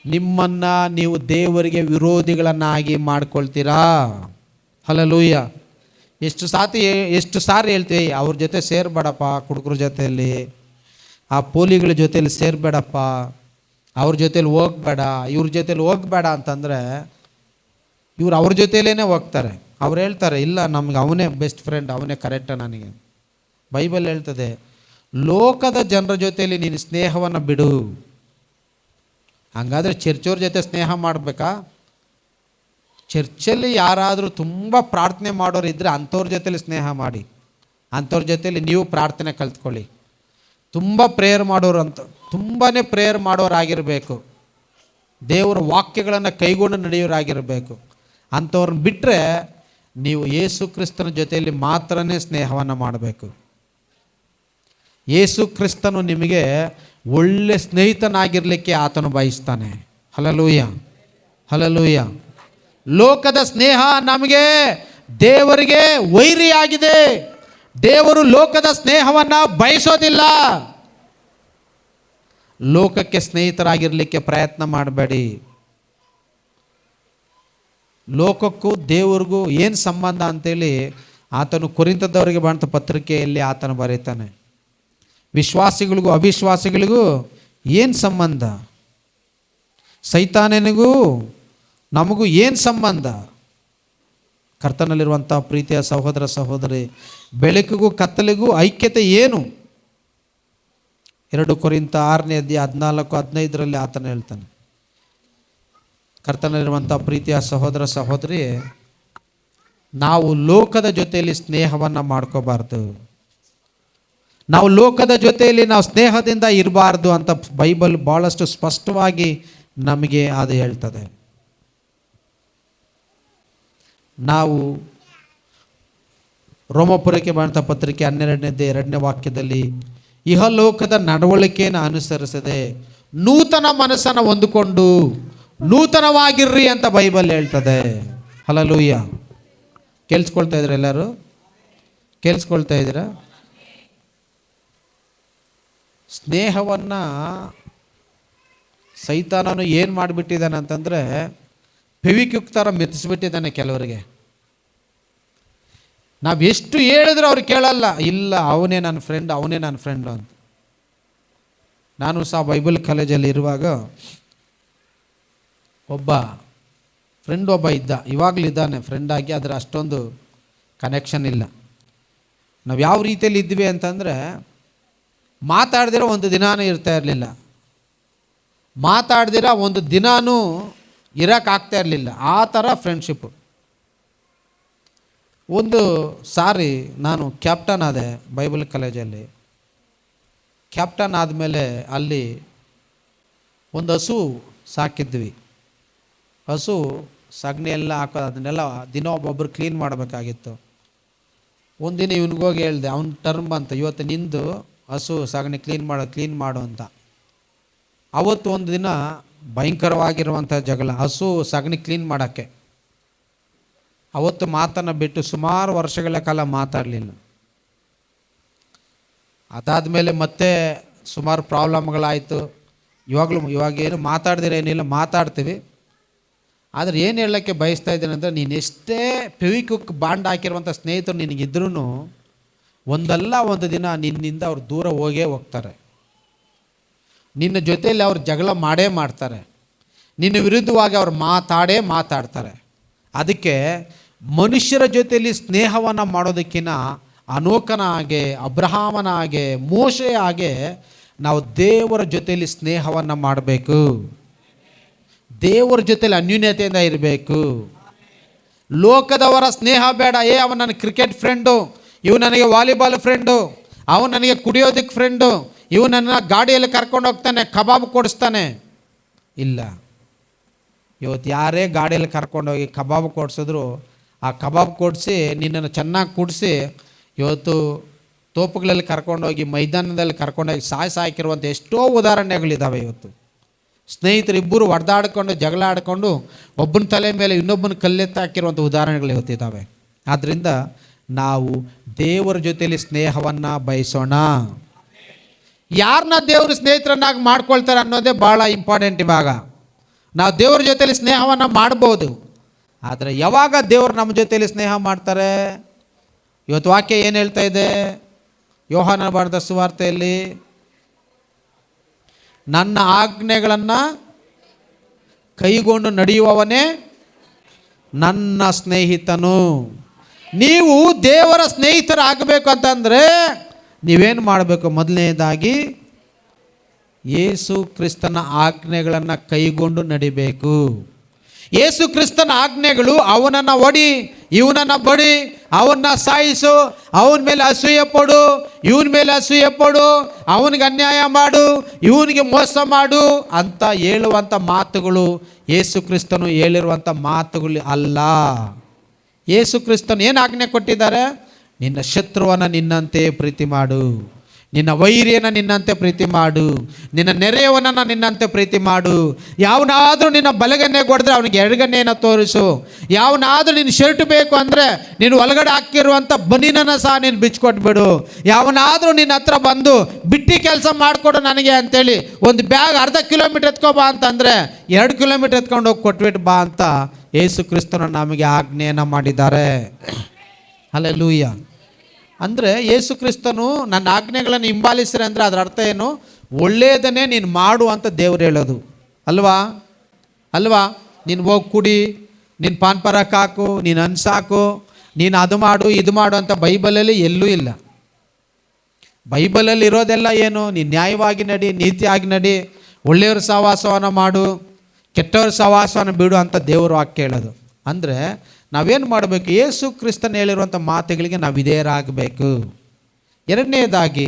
ನಿಮ್ಮನ್ನು ನೀವು ದೇವರಿಗೆ ವಿರೋಧಿಗಳನ್ನಾಗಿ ಮಾಡ್ಕೊಳ್ತೀರಾ. ಹಲ್ಲೆಲೂಯ. ಎಷ್ಟು ಸಾರಿ ಹೇಳ್ತೀವಿ, ಅವ್ರ ಜೊತೆ ಸೇರಬೇಡಪ್ಪ, ಕುಡುಕರ ಜೊತೆಯಲ್ಲಿ, ಆ ಪೋಲಿಗಳ ಜೊತೆಯಲ್ಲಿ ಸೇರಬೇಡಪ್ಪ, ಅವ್ರ ಜೊತೆಲಿ ಹೋಗಬೇಡ, ಇವ್ರ ಜೊತೆಲಿ ಹೋಗಬೇಡ ಅಂತಂದರೆ ಇವ್ರು ಅವ್ರ ಜೊತೆಲೇ ಹೋಗ್ತಾರೆ. ಅವ್ರು ಹೇಳ್ತಾರೆ, ಇಲ್ಲ ನಮ್ಗೆ ಅವನೇ ಬೆಸ್ಟ್ ಫ್ರೆಂಡ್, ಅವನೇ ಕರೆಕ್ಟ ನನಗೆ. ಬೈಬಲ್ ಹೇಳ್ತದೆ, ಲೋಕದ ಜನರ ಜೊತೆಯಲ್ಲಿ ನೀನು ಸ್ನೇಹವನ್ನು ಬಿಡು. ಹಂಗಾದರೆ ಚರ್ಚವ್ರ ಜೊತೆ ಸ್ನೇಹ ಮಾಡಬೇಕಾ? ಚರ್ಚಲ್ಲಿ ಯಾರಾದರೂ ತುಂಬ ಪ್ರಾರ್ಥನೆ ಮಾಡೋರು ಇದ್ದರೆ ಅಂಥವ್ರ ಜೊತೆಲಿ ಸ್ನೇಹ ಮಾಡಿ. ಅಂಥವ್ರ ಜೊತೆಲಿ ನೀವು ಪ್ರಾರ್ಥನೆ ಕಲ್ತ್ಕೊಳ್ಳಿ. ತುಂಬ ಪ್ರೇಯರ್ ಮಾಡೋರು ಅಂತ ತುಂಬಾ ಪ್ರೇಯರ್ ಮಾಡೋರಾಗಿರಬೇಕು. ದೇವರ ವಾಕ್ಯಗಳನ್ನು ಕೈಗೊಂಡು ನಡೆಯೋರಾಗಿರಬೇಕು. ಅಂಥವ್ರನ್ನ ಬಿಟ್ಟರೆ ನೀವು ಯೇಸು ಕ್ರಿಸ್ತನ ಜೊತೆಯಲ್ಲಿ ಮಾತ್ರನೇ ಸ್ನೇಹವನ್ನು ಮಾಡಬೇಕು. ಯೇಸು ಕ್ರಿಸ್ತನು ನಿಮಗೆ ಒಳ್ಳೆ ಸ್ನೇಹಿತನಾಗಿರಲಿಕ್ಕೆ ಆತನು ಬಯಸ್ತಾನೆ. Hallelujah, hallelujah. ಲೋಕದ ಸ್ನೇಹ ನಮಗೆ ದೇವರಿಗೆ ವೈರಿಯಾಗಿದೆ. ದೇವರು ಲೋಕದ ಸ್ನೇಹವನ್ನು ಬಯಸೋದಿಲ್ಲ. ಲೋಕಕ್ಕೆ ಸ್ನೇಹಿತರಾಗಿರಲಿಕ್ಕೆ ಪ್ರಯತ್ನ ಮಾಡಬೇಡಿ. ಲೋಕಕ್ಕೂ ದೇವರಿಗೂ ಏನು ಸಂಬಂಧ ಅಂತೇಳಿ ಆತನು ಕೊರಿಂಥದವರಿಗೆ ಬಂದ ಪತ್ರಿಕೆಯಲ್ಲಿ ಆತನು ಬರೀತಾನೆ. ವಿಶ್ವಾಸಿಗಳಿಗೂ ಅವಿಶ್ವಾಸಿಗಳಿಗೂ ಏನು ಸಂಬಂಧ? ಸೈತಾನನಿಗೂ ನಮಗೂ ಏನು ಸಂಬಂಧ? ಕರ್ತನಲ್ಲಿರುವಂಥ ಪ್ರೀತಿಯ ಸಹೋದರ ಸಹೋದರಿ, ಬೆಳಕಿಗೂ ಕತ್ತಲಿಗೂ ಐಕ್ಯತೆ ಏನು? 2 ಕೊರಿಂಥ 6ನೇ ಅಧ್ಯಾಯ 14-15 ಆತನು ಹೇಳ್ತಾನೆ. ಕರ್ತನಲ್ಲಿರುವಂಥ ಪ್ರೀತಿಯ ಸಹೋದರ ಸಹೋದರಿ, ನಾವು ಲೋಕದ ಜೊತೆಯಲ್ಲಿ ಸ್ನೇಹವನ್ನು ಮಾಡ್ಕೋಬಾರ್ದು. ನಾವು ಲೋಕದ ಜೊತೆಯಲ್ಲಿ ನಾವು ಸ್ನೇಹದಿಂದ ಇರಬಾರ್ದು ಅಂತ ಬೈಬಲ್ ಭಾಳಷ್ಟು ಸ್ಪಷ್ಟವಾಗಿ ನಮಗೆ ಅದು ಹೇಳ್ತದೆ. ನಾವು ರೋಮಪುರಕ್ಕೆ ಬಂದ ಪತ್ರಿಕೆ 12ನೇ ವಾಕ್ಯದಲ್ಲಿ ಇಹಲೋಕದ ನಡವಳಿಕೆಯನ್ನು ಅನುಸರಿಸದೆ ನೂತನ ಮನಸ್ಸನ್ನು ಹೊಂದಿಕೊಂಡು ನೂತನವಾಗಿರ್ರಿ ಅಂತ ಬೈಬಲ್ ಹೇಳ್ತದೆ. ಹಲ್ಲೆಲೂಯ. ಕೇಳಿಸ್ಕೊಳ್ತಾ ಇದ್ದೀರಾ? ಎಲ್ಲರೂ ಕೇಳಿಸ್ಕೊಳ್ತಾ ಇದ್ದೀರಾ? ಸ್ನೇಹವನ್ನು ಸೈತಾನನು ಏನು ಮಾಡಿಬಿಟ್ಟಿದ್ದಾನೆ ಅಂತಂದರೆ ಫೆವಿಕ್ವಿಕ್ ಥರ ಮೆತ್ತಿಸ್ಬಿಟ್ಟಿದ್ದಾನೆ ಕೆಲವರಿಗೆ. ನಾವು ಎಷ್ಟು ಹೇಳಿದ್ರು ಅವ್ರು ಕೇಳಲ್ಲ. ಇಲ್ಲ, ಅವನೇ ನನ್ನ ಫ್ರೆಂಡ್, ಅವನೇ ನನ್ನ ಫ್ರೆಂಡು ಅಂತ. ನಾನು ಸಹ ಬೈಬಲ್ ಕಾಲೇಜಲ್ಲಿ ಇರುವಾಗ ಒಬ್ಬ ಇದ್ದ, ಇವಾಗಲಿದ್ದಾನೆ ಫ್ರೆಂಡ್ ಆಗಿ, ಆದರೆ ಅಷ್ಟೊಂದು ಕನೆಕ್ಷನ್ ಇಲ್ಲ. ನಾವು ಯಾವ ರೀತಿಯಲ್ಲಿ ಇದ್ವಿ ಅಂತಂದರೆ ಮಾತಾಡ್ದಿರೋ ಒಂದು ದಿನಾನೂ ಇರ್ತಾ ಇರಲಿಲ್ಲ, ಮಾತಾಡ್ದಿರೋ ಒಂದು ದಿನಾನೂ ಇರೋಕ್ಕಾಗ್ತಾ ಇರಲಿಲ್ಲ. ಆ ಥರ ಫ್ರೆಂಡ್ಶಿಪ್ಪು. ಒಂದು ಸಾರಿ ನಾನು ಕ್ಯಾಪ್ಟನ್ ಆದೆ ಬೈಬಲ್ ಕಾಲೇಜಲ್ಲಿ. ಕ್ಯಾಪ್ಟನ್ ಆದಮೇಲೆ ಅಲ್ಲಿ ಒಂದು ಹಸು ಸಾಕಿದ್ವಿ. ಹಸು ಸಗಣಿ ಎಲ್ಲ ಹಾಕೋದು, ಅದನ್ನೆಲ್ಲ ದಿನ ಒಬ್ಬೊಬ್ಬರು ಕ್ಲೀನ್ ಮಾಡಬೇಕಾಗಿತ್ತು. ಒಂದಿನ ಇವನಿಗೋಗಿ ಹೇಳಿದೆ, ಅವ್ನ ಟರ್ಮ್ ಬಂತು, ಇವತ್ತು ನಿಂದು ಹಸು ಸಗಣಿ ಕ್ಲೀನ್ ಮಾಡು ಅಂತ. ಅವತ್ತು ಒಂದು ದಿನ ಭಯಂಕರವಾಗಿರುವಂಥ ಜಗಳ, ಹಸು ಸಗಣಿ ಕ್ಲೀನ್ ಮಾಡೋಕ್ಕೆ. ಅವತ್ತು ಮಾತನ್ನು ಬಿಟ್ಟು ಸುಮಾರು ವರ್ಷಗಳ ಕಾಲ ಮಾತಾಡಲಿಲ್ಲ. ಅದಾದಮೇಲೆ ಮತ್ತೆ ಸುಮಾರು ಪ್ರಾಬ್ಲಮ್ಗಳಾಯಿತು. ಇವಾಗೇನು ಮಾತಾಡ್ದಿರೇನಿಲ್ಲ, ಮಾತಾಡ್ತೀವಿ. ಆದರೆ ಏನು ಹೇಳೋಕ್ಕೆ ಬಯಸ್ತಾ ಇದ್ದೀನಿ ಅಂದರೆ, ನೀನು ಎಷ್ಟೇ ಫೆವಿಕ್ವಿಕ್ ಬಾಂಡ್ ಹಾಕಿರುವಂಥ ಸ್ನೇಹಿತರು ನಿನಗಿದ್ರೂ ಒಂದಲ್ಲ ಒಂದು ದಿನ ನಿನ್ನಿಂದ ಅವ್ರು ದೂರ ಹೋಗ್ತಾರೆ. ನಿನ್ನ ಜೊತೆಯಲ್ಲಿ ಅವ್ರು ಜಗಳ ಮಾಡೇ ಮಾಡ್ತಾರೆ. ನಿನ್ನ ವಿರುದ್ಧವಾಗಿ ಅವ್ರು ಮಾತಾಡ್ತಾರೆ. ಅದಕ್ಕೆ ಮನುಷ್ಯರ ಜೊತೆಯಲ್ಲಿ ಸ್ನೇಹವನ್ನು ಮಾಡೋದಕ್ಕಿಂತ ಅನೋಕನ ಹಾಗೆ, ಅಬ್ರಹಾಮನ ಹಾಗೆ, ಮೋಶೆಯ ಹಾಗೆ ನಾವು ದೇವರ ಜೊತೆಯಲ್ಲಿ ಸ್ನೇಹವನ್ನು ಮಾಡಬೇಕು. ದೇವರ ಜೊತೆಲಿ ಅನ್ಯೂನ್ಯತೆಯಿಂದ ಇರಬೇಕು. ಲೋಕದವರ ಸ್ನೇಹ ಬೇಡ. ಅವನು ನನ್ನ ಕ್ರಿಕೆಟ್ ಫ್ರೆಂಡು, ಇವು ನನಗೆ ವಾಲಿಬಾಲ್ ಫ್ರೆಂಡು, ಅವನು ನನಗೆ ಕುಡಿಯೋದಕ್ಕೆ ಫ್ರೆಂಡು, ಇವು ನನ್ನ ಗಾಡಿಯಲ್ಲಿ ಕರ್ಕೊಂಡು ಹೋಗ್ತಾನೆ, ಕಬಾಬ್ ಕೊಡಿಸ್ತಾನೆ. ಇಲ್ಲ, ಇವತ್ತು ಯಾರೇ ಗಾಡಿಯಲ್ಲಿ ಕರ್ಕೊಂಡೋಗಿ ಕಬಾಬ್ ಕೊಡಿಸಿದ್ರು, ಆ ಕಬಾಬ್ ಕೊಡಿಸಿ ನಿನ್ನನ್ನು ಚೆನ್ನಾಗಿ ಕುಡಿಸಿ ಇವತ್ತು ತೋಪುಗಳಲ್ಲಿ ಕರ್ಕೊಂಡೋಗಿ ಮೈದಾನದಲ್ಲಿ ಕರ್ಕೊಂಡೋಗಿ ಸಾಕಿರುವಂಥ ಎಷ್ಟೋ ಉದಾಹರಣೆಗಳಿದ್ದಾವೆ ಇವತ್ತು. ಸ್ನೇಹಿತರಿಬ್ಬರು ಹೊಡೆದಾಡ್ಕೊಂಡು ಜಗಳ ಆಡಿಕೊಂಡು ಒಬ್ಬನ ತಲೆ ಮೇಲೆ ಇನ್ನೊಬ್ಬನ ಕಲ್ಲೆತ್ತಿ ಹಾಕಿರುವಂಥ ಉದಾಹರಣೆಗಳು ಇವತ್ತಿದ್ದಾವೆ. ಆದ್ದರಿಂದ ನಾವು ದೇವರ ಜೊತೆಯಲ್ಲಿ ಸ್ನೇಹವನ್ನು ಬಯಸೋಣ. ಯಾರನ್ನ ದೇವರು ಸ್ನೇಹಿತರನ್ನಾಗಿ ಮಾಡ್ಕೊಳ್ತಾರೆ ಅನ್ನೋದೇ ಭಾಳ ಇಂಪಾರ್ಟೆಂಟ್. ಇವಾಗ ನಾವು ದೇವ್ರ ಜೊತೆಯಲ್ಲಿ ಸ್ನೇಹವನ್ನು ಮಾಡ್ಬೋದು, ಆದರೆ ಯಾವಾಗ ದೇವರು ನಮ್ಮ ಜೊತೆಯಲ್ಲಿ ಸ್ನೇಹ ಮಾಡ್ತಾರೆ? ಇವತ್ತು ವಾಕ್ಯ ಏನು ಹೇಳ್ತಾ ಇದೆ? ಯೋಹಾನ ಬರೆದ ಸುವಾರ್ತೆಯಲ್ಲಿ, ನನ್ನ ಆಜ್ಞೆಗಳನ್ನು ಕೈಗೊಂಡು ನಡೆಯುವವನೇ ನನ್ನ ಸ್ನೇಹಿತನು. ನೀವು ದೇವರ ಸ್ನೇಹಿತರಾಗಬೇಕು ಅಂತಂದರೆ ನೀವೇನು ಮಾಡಬೇಕು? ಮೊದಲನೇದಾಗಿ ಯೇಸು ಕ್ರಿಸ್ತನ ಆಜ್ಞೆಗಳನ್ನು ಕೈಗೊಂಡು ನಡಿಬೇಕು. ಯೇಸು ಕ್ರಿಸ್ತನ ಆಜ್ಞೆಗಳು ಅವನನ್ನು ಹೊಡಿ, ಇವನನ್ನು ಬಡಿ, ಅವನ್ನ ಸಾಯಿಸು, ಅವನ ಮೇಲೆ ಅಸೂಯೆ ಪಡು, ಇವನ ಮೇಲೆ ಅಸೂಯೆ ಪಡು, ಅವನಿಗೆ ಅನ್ಯಾಯ ಮಾಡು, ಇವನಿಗೆ ಮೋಸ ಮಾಡು ಅಂತ ಹೇಳುವಂಥ ಮಾತುಗಳು ಯೇಸು ಕ್ರಿಸ್ತನು ಹೇಳಿರುವಂಥ ಮಾತುಗಳು ಅಲ್ಲ. ಯೇಸು ಕ್ರಿಸ್ತನು ಏನು ಆಜ್ಞೆ ಕೊಟ್ಟಿದ್ದಾರೆ? ನಿನ್ನ ಶತ್ರುವನ್ನು ನಿನ್ನಂತೆ ಪ್ರೀತಿ ಮಾಡು, ನಿನ್ನ ವೈರಿಯನ್ನು ನಿನ್ನಂತೆ ಪ್ರೀತಿ ಮಾಡು, ನಿನ್ನ ನೆರೆಯವನನ್ನು ನಿನ್ನಂತೆ ಪ್ರೀತಿ ಮಾಡು. ಯಾವನಾದರೂ ನಿನ್ನ ಬಲಗನ್ನೆ ಕೊಡಿದ್ರೆ ಅವನಿಗೆ ಎಡಗನ್ನೆಯನ್ನು ತೋರಿಸು. ಯಾವನಾದರೂ ನಿನ್ನ ಶರ್ಟ್ ಬೇಕು ಅಂದರೆ ನೀನು ಒಳಗಡೆ ಹಾಕಿರುವಂಥ ಬನೀನನ್ನು ಸಹ ನೀನು ಬಿಚ್ಕೊಟ್ಬಿಡು. ಯಾವನಾದರೂ ನಿನ್ನ ಹತ್ರ ಬಂದು ಬಿಟ್ಟು ಕೆಲಸ ಮಾಡಿಕೊಡು ನನಗೆ ಅಂತೇಳಿ ಒಂದು ಬ್ಯಾಗ್ ಅರ್ಧ ಕಿಲೋಮೀಟ್ರ್ ಎತ್ಕೊಬಾ ಅಂತಂದರೆ 2 ಕಿಲೋಮೀಟ್ರ್ ಎತ್ಕೊಂಡು ಹೋಗಿ ಕೊಟ್ಬಿಟ್ಟು ಬಾ ಅಂತ ಯೇಸು ಕ್ರಿಸ್ತನು ನಮಗೆ ಆಜ್ಞೆಯನ್ನು ಮಾಡಿದ್ದಾರೆ. ಹಲ್ಲೆಲೂಯ. ಅಂದರೆ ಯೇಸು ಕ್ರಿಸ್ತನು ನನ್ನ ಆಜ್ಞೆಗಳನ್ನು ಹಿಂಬಾಲಿಸ್ರೆ ಅಂದರೆ ಅದರ ಅರ್ಥ ಏನು? ಒಳ್ಳೆಯದನ್ನೇ ನೀನು ಮಾಡು ಅಂತ ದೇವ್ರು ಹೇಳೋದು ಅಲ್ವಾ? ನೀನು ಹೋಗಿ ಕುಡಿ, ನೀನು ಪಾನ್ ಪರಾಕ್ ಹಾಕು, ನೀನು ಅನ್ಸಾಕು, ನೀನು ಅದು ಮಾಡು ಇದು ಮಾಡು ಅಂತ ಬೈಬಲಲ್ಲಿ ಎಲ್ಲೂ ಇಲ್ಲ. ಬೈಬಲಲ್ಲಿ ಇರೋದೆಲ್ಲ ಏನು? ನೀನು ನ್ಯಾಯವಾಗಿ ನಡಿ, ನೀತಿಯಾಗಿ ನಡಿ, ಒಳ್ಳೆಯವ್ರ ಸಹವಾಸವನ್ನು ಮಾಡು, ಕೆಟ್ಟವ್ರ ಸಹವಾಸವನ್ನು ಬಿಡು ಅಂತ ದೇವರು ವಾಕ್ಯ ಹೇಳೋದು. ಅಂದರೆ ನಾವೇನು ಮಾಡಬೇಕು? ಯೇಸು ಕ್ರಿಸ್ತನ ಹೇಳಿರುವಂಥ ಮಾತುಗಳಿಗೆ ನಾವು ವಿಧೇಯರಾಗಬೇಕು. ಎರಡನೇದಾಗಿ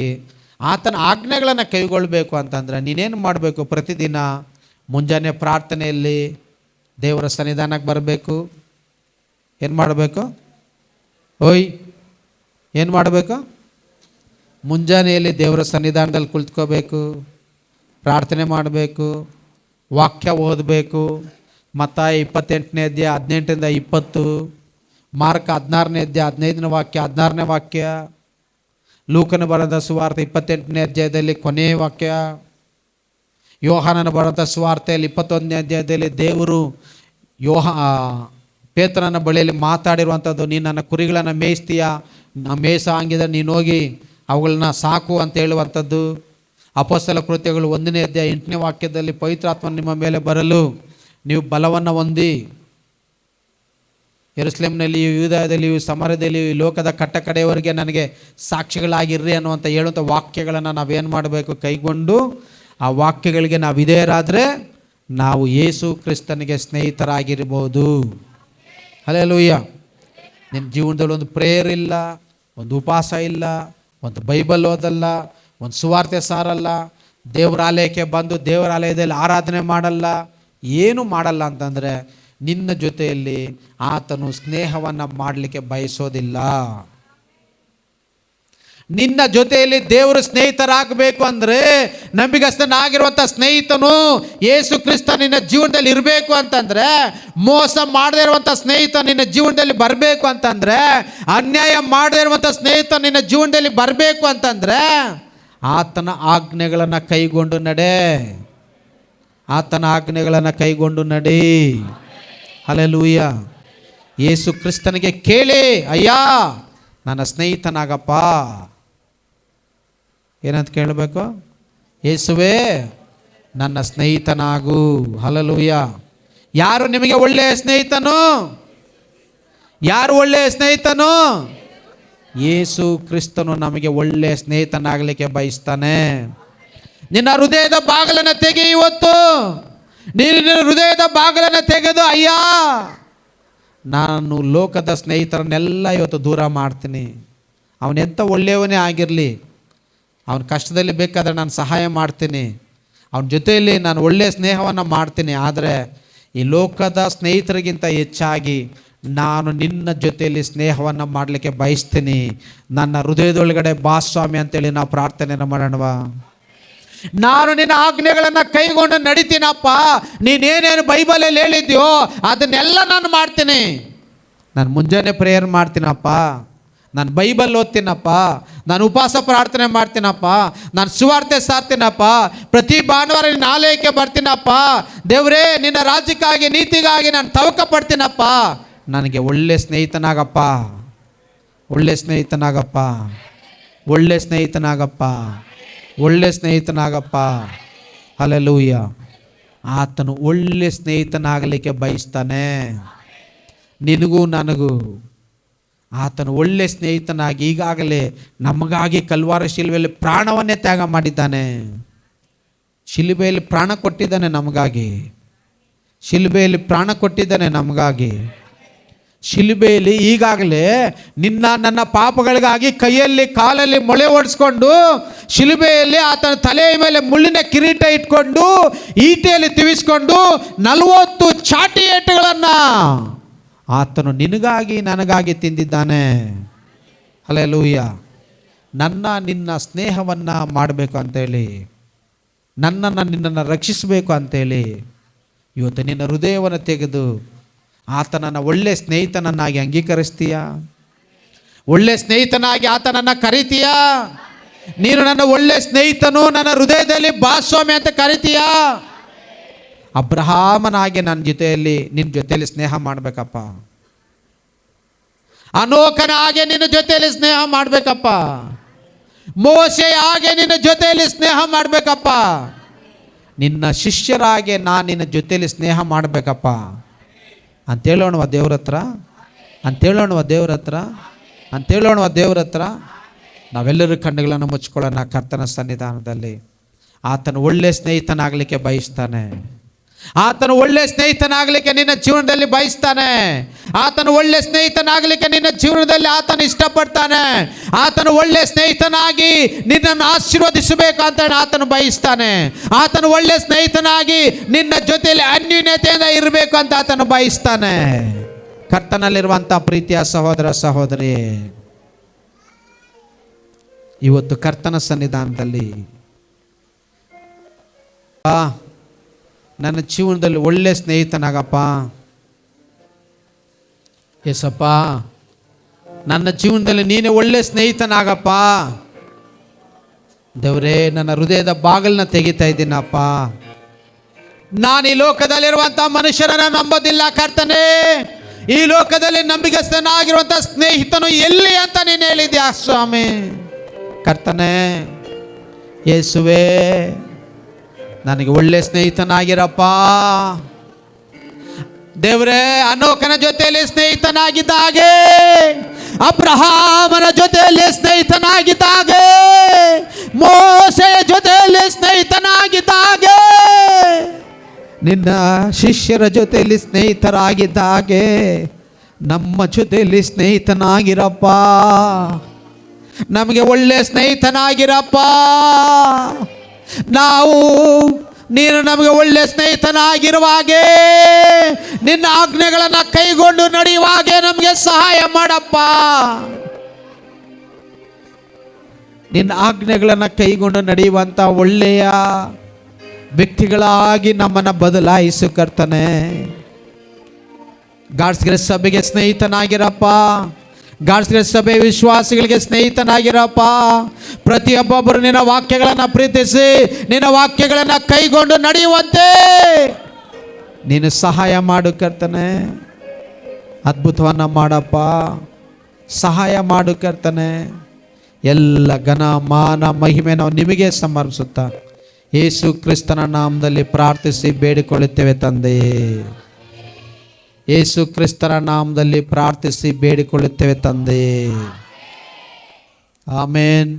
ಆತನ ಆಜ್ಞೆಗಳನ್ನು ಕೈಗೊಳ್ಳಬೇಕು ಅಂತಂದರೆ ನೀನೇನು ಮಾಡಬೇಕು? ಪ್ರತಿದಿನ ಮುಂಜಾನೆ ಪ್ರಾರ್ಥನೆಯಲ್ಲಿ ದೇವರ ಸನ್ನಿಧಾನಕ್ಕೆ ಬರಬೇಕು. ಏನು ಮಾಡಬೇಕು? ಏನು ಮಾಡಬೇಕು? ಮುಂಜಾನೆಯಲ್ಲಿ ದೇವರ ಸನ್ನಿಧಾನದಲ್ಲಿ ಕುಳಿತುಕೋಬೇಕು, ಪ್ರಾರ್ಥನೆ ಮಾಡಬೇಕು, ವಾಕ್ಯ ಓದಬೇಕು. ಮತ್ತಾಯ 28ನೇ ಅಧ್ಯಾಯ 18ರಿಂದ 20, ಮಾರ್ಕ 16ನೇ ಅಧ್ಯಾಯ 15ನೇ ವಾಕ್ಯ 16ನೇ ವಾಕ್ಯ, ಲೂಕನ ಬರೆದ ಸುವಾರ್ತೆ 28ನೇ ಅಧ್ಯಾಯದಲ್ಲಿ ಕೊನೆಯ ವಾಕ್ಯ, ಯೋಹಾನನ ಬರೆದ ಸುವಾರ್ತೆಯಲ್ಲಿ 21ನೇ ಅಧ್ಯಾಯದಲ್ಲಿ ದೇವರು ಪೇತ್ರನ ಬಳಿಯಲ್ಲಿ ಮಾತಾಡಿರುವಂಥದ್ದು, ನೀನು ನನ್ನ ಕುರಿಗಳನ್ನು ಮೇಯಿಸ್ತೀಯ, ಮೇಯ್ಸ ಹಂಗಿದ್ರೆ ನೀನು ಹೋಗಿ ಅವುಗಳನ್ನ ಸಾಕು ಅಂತ ಹೇಳುವಂಥದ್ದು. ಅಪೊಸ್ತಲ ಕೃತ್ಯಗಳು 1ನೇ ಅಧ್ಯಾಯ 8ನೇ ವಾಕ್ಯದಲ್ಲಿ ಪವಿತ್ರಾತ್ಮ ನಿಮ್ಮ ಮೇಲೆ ಬರಲು ನೀವು ಬಲವನ್ನು ಹೊಂದಿ ಯೆರೂಸಲೇಮಿನಲ್ಲಿಯೂ ಯೂದಾಯದಲ್ಲಿಯೂ ಸಮಾರ್ಯದಲ್ಲಿಯೂ ಈ ಲೋಕದ ಕಟ್ಟ ಕಡೆಯವರೆಗೆ ನನಗೆ ಸಾಕ್ಷಿಗಳಾಗಿರ್ರಿ ಅನ್ನುವಂಥ ಹೇಳುವಂಥ ವಾಕ್ಯಗಳನ್ನು ನಾವೇನು ಮಾಡಬೇಕು? ಕೈಗೊಂಡು ಆ ವಾಕ್ಯಗಳಿಗೆ ನಾವು ವಿಧೇಯರಾದರೆ ನಾವು ಯೇಸು ಕ್ರಿಸ್ತನಿಗೆ ಸ್ನೇಹಿತರಾಗಿರ್ಬೋದು. ಹಲ್ಲೆಲೂಯ. ನಿನ್ನ ಜೀವನದಲ್ಲಿ ಒಂದು ಪ್ರೇಯರ್ ಇಲ್ಲ, ಒಂದು ಉಪವಾಸ ಇಲ್ಲ, ಒಂದು ಬೈಬಲ್ ಓದಲ್ಲ, ಒಂದು ಸುವಾರ್ತೆ ಸಾರಲ್ಲ, ದೇವರ ಆಲಯಕ್ಕೆ ಬಂದು ದೇವರ ಆಲಯದಲ್ಲಿ ಆರಾಧನೆ ಮಾಡಲ್ಲ, ಏನು ಮಾಡಲ್ಲ ಅಂತಂದರೆ ನಿನ್ನ ಜೊತೆಯಲ್ಲಿ ಆತನು ಸ್ನೇಹವನ್ನು ಮಾಡಲಿಕ್ಕೆ ಬಯಸೋದಿಲ್ಲ. ನಿನ್ನ ಜೊತೆಯಲ್ಲಿ ದೇವರು ಸ್ನೇಹಿತರಾಗಬೇಕು ಅಂದರೆ ನಂಬಿಗಸ್ತನಾಗಿರುವಂಥ ಸ್ನೇಹಿತನು ಯೇಸು ಕ್ರಿಸ್ತ ನಿನ್ನ ಜೀವನದಲ್ಲಿ ಇರಬೇಕು ಅಂತಂದರೆ, ಮೋಸ ಮಾಡದೇ ಇರುವಂಥ ಸ್ನೇಹಿತ ನಿನ್ನ ಜೀವನದಲ್ಲಿ ಬರಬೇಕು ಅಂತಂದರೆ, ಅನ್ಯಾಯ ಮಾಡದೇ ಇರುವಂಥ ಸ್ನೇಹಿತ ನಿನ್ನ ಜೀವನದಲ್ಲಿ ಬರಬೇಕು ಅಂತಂದರೆ ಆತನ ಆಜ್ಞೆಗಳನ್ನು ಕೈಗೊಂಡು ನಡೆ, ಆತನ ಆಜ್ಞೆಗಳನ್ನು ಕೈಗೊಂಡು ನಡಿ. ಹಲ್ಲೆಲೂಯ. ಯೇಸು ಕ್ರಿಸ್ತನಿಗೆ ಕೇಳಿ, ಅಯ್ಯ ನನ್ನ ಸ್ನೇಹಿತನಾಗಪ್ಪ. ಏನಂತ ಕೇಳಬೇಕು? ಯೇಸುವೇ ನನ್ನ ಸ್ನೇಹಿತನಾಗು. ಹಲ್ಲೆಲೂಯ. ಯಾರು ನಿಮಗೆ ಒಳ್ಳೆಯ ಸ್ನೇಹಿತನು? ಯಾರು ಒಳ್ಳೆಯ ಸ್ನೇಹಿತನು? ಯೇಸು ಕ್ರಿಸ್ತನು ನಮಗೆ ಒಳ್ಳೆಯ ಸ್ನೇಹಿತನಾಗಲಿಕ್ಕೆ ಬಯಸ್ತಾನೆ. ನಿನ್ನ ಹೃದಯದ ಬಾಗಿಲನ್ನು ತೆಗೆ. ಇವತ್ತು ನಿನ್ನ ಹೃದಯದ ಬಾಗಿಲನ್ನು ತೆಗೆದು, ಅಯ್ಯ ನಾನು ಲೋಕದ ಸ್ನೇಹಿತರನ್ನೆಲ್ಲ ಇವತ್ತು ದೂರ ಮಾಡ್ತೀನಿ. ಅವನೆಂಥ ಒಳ್ಳೆಯವನೇ ಆಗಿರಲಿ, ಅವನ ಕಷ್ಟದಲ್ಲಿ ಬೇಕಾದರೆ ನಾನು ಸಹಾಯ ಮಾಡ್ತೀನಿ, ಅವನ ಜೊತೆಯಲ್ಲಿ ನಾನು ಒಳ್ಳೆಯ ಸ್ನೇಹವನ್ನು ಮಾಡ್ತೀನಿ. ಆದರೆ ಈ ಲೋಕದ ಸ್ನೇಹಿತರಿಗಿಂತ ಹೆಚ್ಚಾಗಿ ನಾನು ನಿನ್ನ ಜೊತೆಯಲ್ಲಿ ಸ್ನೇಹವನ್ನು ಮಾಡಲಿಕ್ಕೆ ಬಯಸ್ತೀನಿ, ನನ್ನ ಹೃದಯದೊಳಗಡೆ ಬಾ ಸ್ವಾಮಿ ಅಂತೇಳಿ ನಾವು ಪ್ರಾರ್ಥನೆಯನ್ನು ಮಾಡೋಣವಾ? ನಾನು ನಿನ್ನ ಆಜ್ಞೆಗಳನ್ನು ಕೈಗೊಂಡು ನಡಿತೀನಪ್ಪ, ನೀನೇನೇನು ಬೈಬಲಲ್ಲಿ ಹೇಳಿದ್ಯೋ ಅದನ್ನೆಲ್ಲ ನಾನು ಮಾಡ್ತೀನಿ. ನಾನು ಮುಂಜಾನೆ ಪ್ರೇಯರ್ ಮಾಡ್ತೀನಪ್ಪ, ನಾನು ಬೈಬಲ್ ಓದ್ತೀನಪ್ಪ, ನಾನು ಉಪವಾಸ ಪ್ರಾರ್ಥನೆ ಮಾಡ್ತೀನಪ್ಪ, ನಾನು ಸುವಾರ್ತೆ ಸಾರ್ತೀನಪ್ಪ, ಪ್ರತಿ ಭಾನುವಾರ ನಿನ್ನ ಆಲಯಕ್ಕೆ ಬರ್ತೀನಪ್ಪ. ದೇವರೇ, ನಿನ್ನ ರಾಜ್ಯಕ್ಕಾಗಿ ನೀತಿಗಾಗಿ ನಾನು ತವಕ ಪಡ್ತೀನಪ್ಪ. ನನಗೆ ಒಳ್ಳೆ ಸ್ನೇಹಿತನಾಗಪ್ಪ, ಒಳ್ಳೆ ಸ್ನೇಹಿತನಾಗಪ್ಪ, ಒಳ್ಳೆ ಸ್ನೇಹಿತನಾಗಪ್ಪ, ಒಳ್ಳೆ ಸ್ನೇಹಿತನಾಗಪ್ಪ. ಹಲ್ಲೆಲೂಯ. ಆತನು ಒಳ್ಳೆ ಸ್ನೇಹಿತನಾಗಲಿಕ್ಕೆ ಬಯಸ್ತಾನೆ. ನಿನಗೂ ನನಗೂ ಆತನು ಒಳ್ಳೆ ಸ್ನೇಹಿತನಾಗಿ ಈಗಾಗಲೇ ನಮಗಾಗಿ ಕಲ್ವಾರ ಶಿಲುಬೆಯಲ್ಲಿ ಪ್ರಾಣವನ್ನೇ ತ್ಯಾಗ ಮಾಡಿದ್ದಾನೆ. ಶಿಲುಬೆಯಲ್ಲಿ ಪ್ರಾಣ ಕೊಟ್ಟಿದ್ದಾನೆ ನಮಗಾಗಿ, ಶಿಲುಬೆಯಲ್ಲಿ ಪ್ರಾಣ ಕೊಟ್ಟಿದ್ದಾನೆ ನಮಗಾಗಿ. ಶಿಲುಬೆಯಲ್ಲಿ ಈಗಾಗಲೇ ನಿನ್ನ ನನ್ನ ಪಾಪಗಳಿಗಾಗಿ ಕೈಯಲ್ಲಿ ಕಾಲಲ್ಲಿ ಮೊಳೆ ಓಡಿಸ್ಕೊಂಡು, ಶಿಲುಬೆಯಲ್ಲಿ ಆತನ ತಲೆಯ ಮೇಲೆ ಮುಳ್ಳಿನ ಕಿರೀಟ ಇಟ್ಕೊಂಡು, ಈಟೆಯಲ್ಲಿ ತಿವಿಸ್ಕೊಂಡು 40 ಚಾಟಿ ಏಟುಗಳನ್ನು ಆತನು ನಿನಗಾಗಿ ನನಗಾಗಿ ತಿಂದಿದ್ದಾನೆ. ಹಲ್ಲೆಲೂಯ. ನಿನ್ನ ಸ್ನೇಹವನ್ನು ಮಾಡಬೇಕು ಅಂತೇಳಿ, ನಿನ್ನನ್ನು ರಕ್ಷಿಸಬೇಕು ಅಂತೇಳಿ ಇವತ್ತು ನಿನ್ನ ಹೃದಯವನ್ನು ತೆಗೆದು ಆತನನ್ನು ಒಳ್ಳೆ ಸ್ನೇಹಿತನನ್ನಾಗಿ ಅಂಗೀಕರಿಸ್ತೀಯಾ? ಒಳ್ಳೆ ಸ್ನೇಹಿತನಾಗಿ ಆತನನ್ನು ಕರಿತೀಯಾ? ನೀನು ನನ್ನ ಒಳ್ಳೆ ಸ್ನೇಹಿತನು, ನನ್ನ ಹೃದಯದಲ್ಲಿ ಬಾ ಸ್ವಾಮಿ ಅಂತ ಕರಿತೀಯಾ? ಅಬ್ರಹಾಮನಾಗಿ ನಿನ್ನ ಜೊತೆಯಲ್ಲಿ ಸ್ನೇಹ ಮಾಡಬೇಕಪ್ಪ. ಅನೋಕನ ಹಾಗೆ ನಿನ್ನ ಜೊತೆಯಲ್ಲಿ ಸ್ನೇಹ ಮಾಡಬೇಕಪ್ಪ. ಮೋಶೆ ಹಾಗೆ ನಿನ್ನ ಜೊತೆಯಲ್ಲಿ ಸ್ನೇಹ ಮಾಡಬೇಕಪ್ಪ. ನಿನ್ನ ಶಿಷ್ಯರಾಗೆ ನಾನು ನಿನ್ನ ಜೊತೆಯಲ್ಲಿ ಸ್ನೇಹ ಮಾಡಬೇಕಪ್ಪ ಅಂತೇಳೋಣವ ದೇವ್ರ ಹತ್ರ, ಅಂತೇಳೋಣವ ದೇವ್ರ ಹತ್ರ, ಅಂತೇಳೋಣವ ದೇವ್ರ ಹತ್ರ. ನಾವೆಲ್ಲರೂ ಕಣ್ಣುಗಳನ್ನು ಮುಚ್ಕೊಳ್ಳೋಣ ಕರ್ತನ ಸನ್ನಿಧಾನದಲ್ಲಿ. ಆತನು ಒಳ್ಳೆ ಸ್ನೇಹಿತನಾಗಲಿಕ್ಕೆ ಬಯಸ್ತಾನೆ. ಆತನು ಒಳ್ಳೆ ಸ್ನೇಹಿತನಾಗಲಿಕ್ಕೆ ನಿನ್ನ ಜೀವನದಲ್ಲಿ ಬಯಸ್ತಾನೆ. ಆತನು ಒಳ್ಳೆ ಸ್ನೇಹಿತನಾಗಲಿಕ್ಕೆ ನಿನ್ನ ಜೀವನದಲ್ಲಿ ಆತನು ಇಷ್ಟಪಡ್ತಾನೆ. ಆತನು ಒಳ್ಳೆ ಸ್ನೇಹಿತನಾಗಿ ನಿನ್ನನ್ನು ಆಶೀರ್ವದಿಸಬೇಕು ಅಂತ ಆತನು ಬಯಸ್ತಾನೆ. ಆತನು ಒಳ್ಳೆ ಸ್ನೇಹಿತನಾಗಿ ನಿನ್ನ ಜೊತೆಯಲ್ಲಿ ಅನ್ಯೂನ್ಯತೆಯಿಂದ ಇರಬೇಕು ಅಂತ ಆತನು ಬಯಸ್ತಾನೆ. ಕರ್ತನಲ್ಲಿರುವಂಥ ಪ್ರೀತಿಯ ಸಹೋದರ ಸಹೋದರಿ, ಇವತ್ತು ಕರ್ತನ ಸನ್ನಿಧಾನದಲ್ಲಿ ನನ್ನ ಜೀವನದಲ್ಲಿ ಒಳ್ಳೆ ಸ್ನೇಹಿತನಾಗಪ್ಪ ಯೇಸಪ್ಪ. ನನ್ನ ಜೀವನದಲ್ಲಿ ನೀನೇ ಒಳ್ಳೆ ಸ್ನೇಹಿತನಾಗಪ್ಪ ದೇವರೇ. ನನ್ನ ಹೃದಯದ ಬಾಗಿಲನ್ನ ತೆಗಿತಾ ಇದ್ದೀನಪ್ಪ. ನಾನು ಈ ಲೋಕದಲ್ಲಿರುವಂಥ ಮನುಷ್ಯರನ್ನು ನಂಬೋದಿಲ್ಲ ಕರ್ತನೇ. ಈ ಲೋಕದಲ್ಲಿ ನಂಬಿಗಸ್ತನಾಗಿರುವಂಥ ಸ್ನೇಹಿತನು ಎಲ್ಲಿ ಅಂತ ನೀನು ಹೇಳಿದ್ಯಾ ಸ್ವಾಮಿ. ಕರ್ತನೇ, ಯೇಸುವೇ, ನನಗೆ ಒಳ್ಳೆ ಸ್ನೇಹಿತನಾಗಿರಪ್ಪ ದೇವರೇ. ಅನೋಕನ ಜೊತೆಯಲ್ಲಿ ಸ್ನೇಹಿತನಾಗಿದ್ದಾಗೆ, ಅಬ್ರಹಾಮನ ಜೊತೆಯಲ್ಲಿ ಸ್ನೇಹಿತನಾಗಿದ್ದಾಗೆ, ಮೋಸೆಯ ಜೊತೆಯಲ್ಲಿ ಸ್ನೇಹಿತನಾಗಿದ್ದಾಗೆ, ನಿನ್ನ ಶಿಷ್ಯರ ಜೊತೆಯಲ್ಲಿ ಸ್ನೇಹಿತರಾಗಿದ್ದಾಗೆ ನಮ್ಮ ಜೊತೆಯಲ್ಲಿ ಸ್ನೇಹಿತನಾಗಿರಪ್ಪ. ನಮಗೆ ಒಳ್ಳೆ ಸ್ನೇಹಿತನಾಗಿರಪ್ಪ. ನೀನು ನಮಗೆ ಒಳ್ಳೆ ಸ್ನೇಹಿತನಾಗಿರುವಾಗೆ, ನಿನ್ನ ಆಜ್ಞೆಗಳನ್ನು ಕೈಗೊಂಡು ನಡೆಯುವಾಗೆ ನಮಗೆ ಸಹಾಯ ಮಾಡಪ್ಪ. ನಿನ್ನ ಆಜ್ಞೆಗಳನ್ನು ಕೈಗೊಂಡು ನಡೆಯುವಂಥ ಒಳ್ಳೆಯ ವ್ಯಕ್ತಿಗಳಾಗಿ ನಮ್ಮನ್ನು ಬದಲಾಯಿಸು ಕರ್ತನೆ. ಗಾಡ್ಸ್ ಗ್ರೇಸ್ ಸಭೆಗೆ ಸ್ನೇಹಿತನಾಗಿರಪ್ಪ. ಗಾಡ್ಸ್ ಗ್ರೇಸ್ ಸಭೆ ವಿಶ್ವಾಸಿಗಳಿಗೆ ಸ್ನೇಹಿತನಾಗಿರಪ್ಪ. ಪ್ರತಿಯೊಬ್ಬೊಬ್ಬರು ನಿನ್ನ ವಾಕ್ಯಗಳನ್ನು ಪ್ರೀತಿಸಿ ನಿನ್ನ ವಾಕ್ಯಗಳನ್ನು ಕೈಗೊಂಡು ನಡೆಯುವಂತೆ ನೀನು ಸಹಾಯ ಮಾಡು ಕರ್ತನೆ. ಅದ್ಭುತವನ್ನು ಮಾಡಪ್ಪ, ಸಹಾಯ ಮಾಡು ಕರ್ತನೆ. ಎಲ್ಲ ಘನ ಮಾನ ಮಹಿಮೆ ನಾವು ನಿಮಗೆ ಸಮರ್ಪಿಸುತ್ತಾ ಯೇಸು ಕ್ರಿಸ್ತನ ನಾಮದಲ್ಲಿ ಪ್ರಾರ್ಥಿಸಿ ಬೇಡಿಕೊಳ್ಳುತ್ತೇವೆ ತಂದೆಯೇ. ಯೇಸು ಕ್ರಿಸ್ತನ ನಾಮದಲ್ಲಿ ಪ್ರಾರ್ಥಿಸಿ ಬೇಡಿಕೊಳ್ಳುತ್ತೇವೆ ತಂದೆಯೇ. ಆಮೇನ್.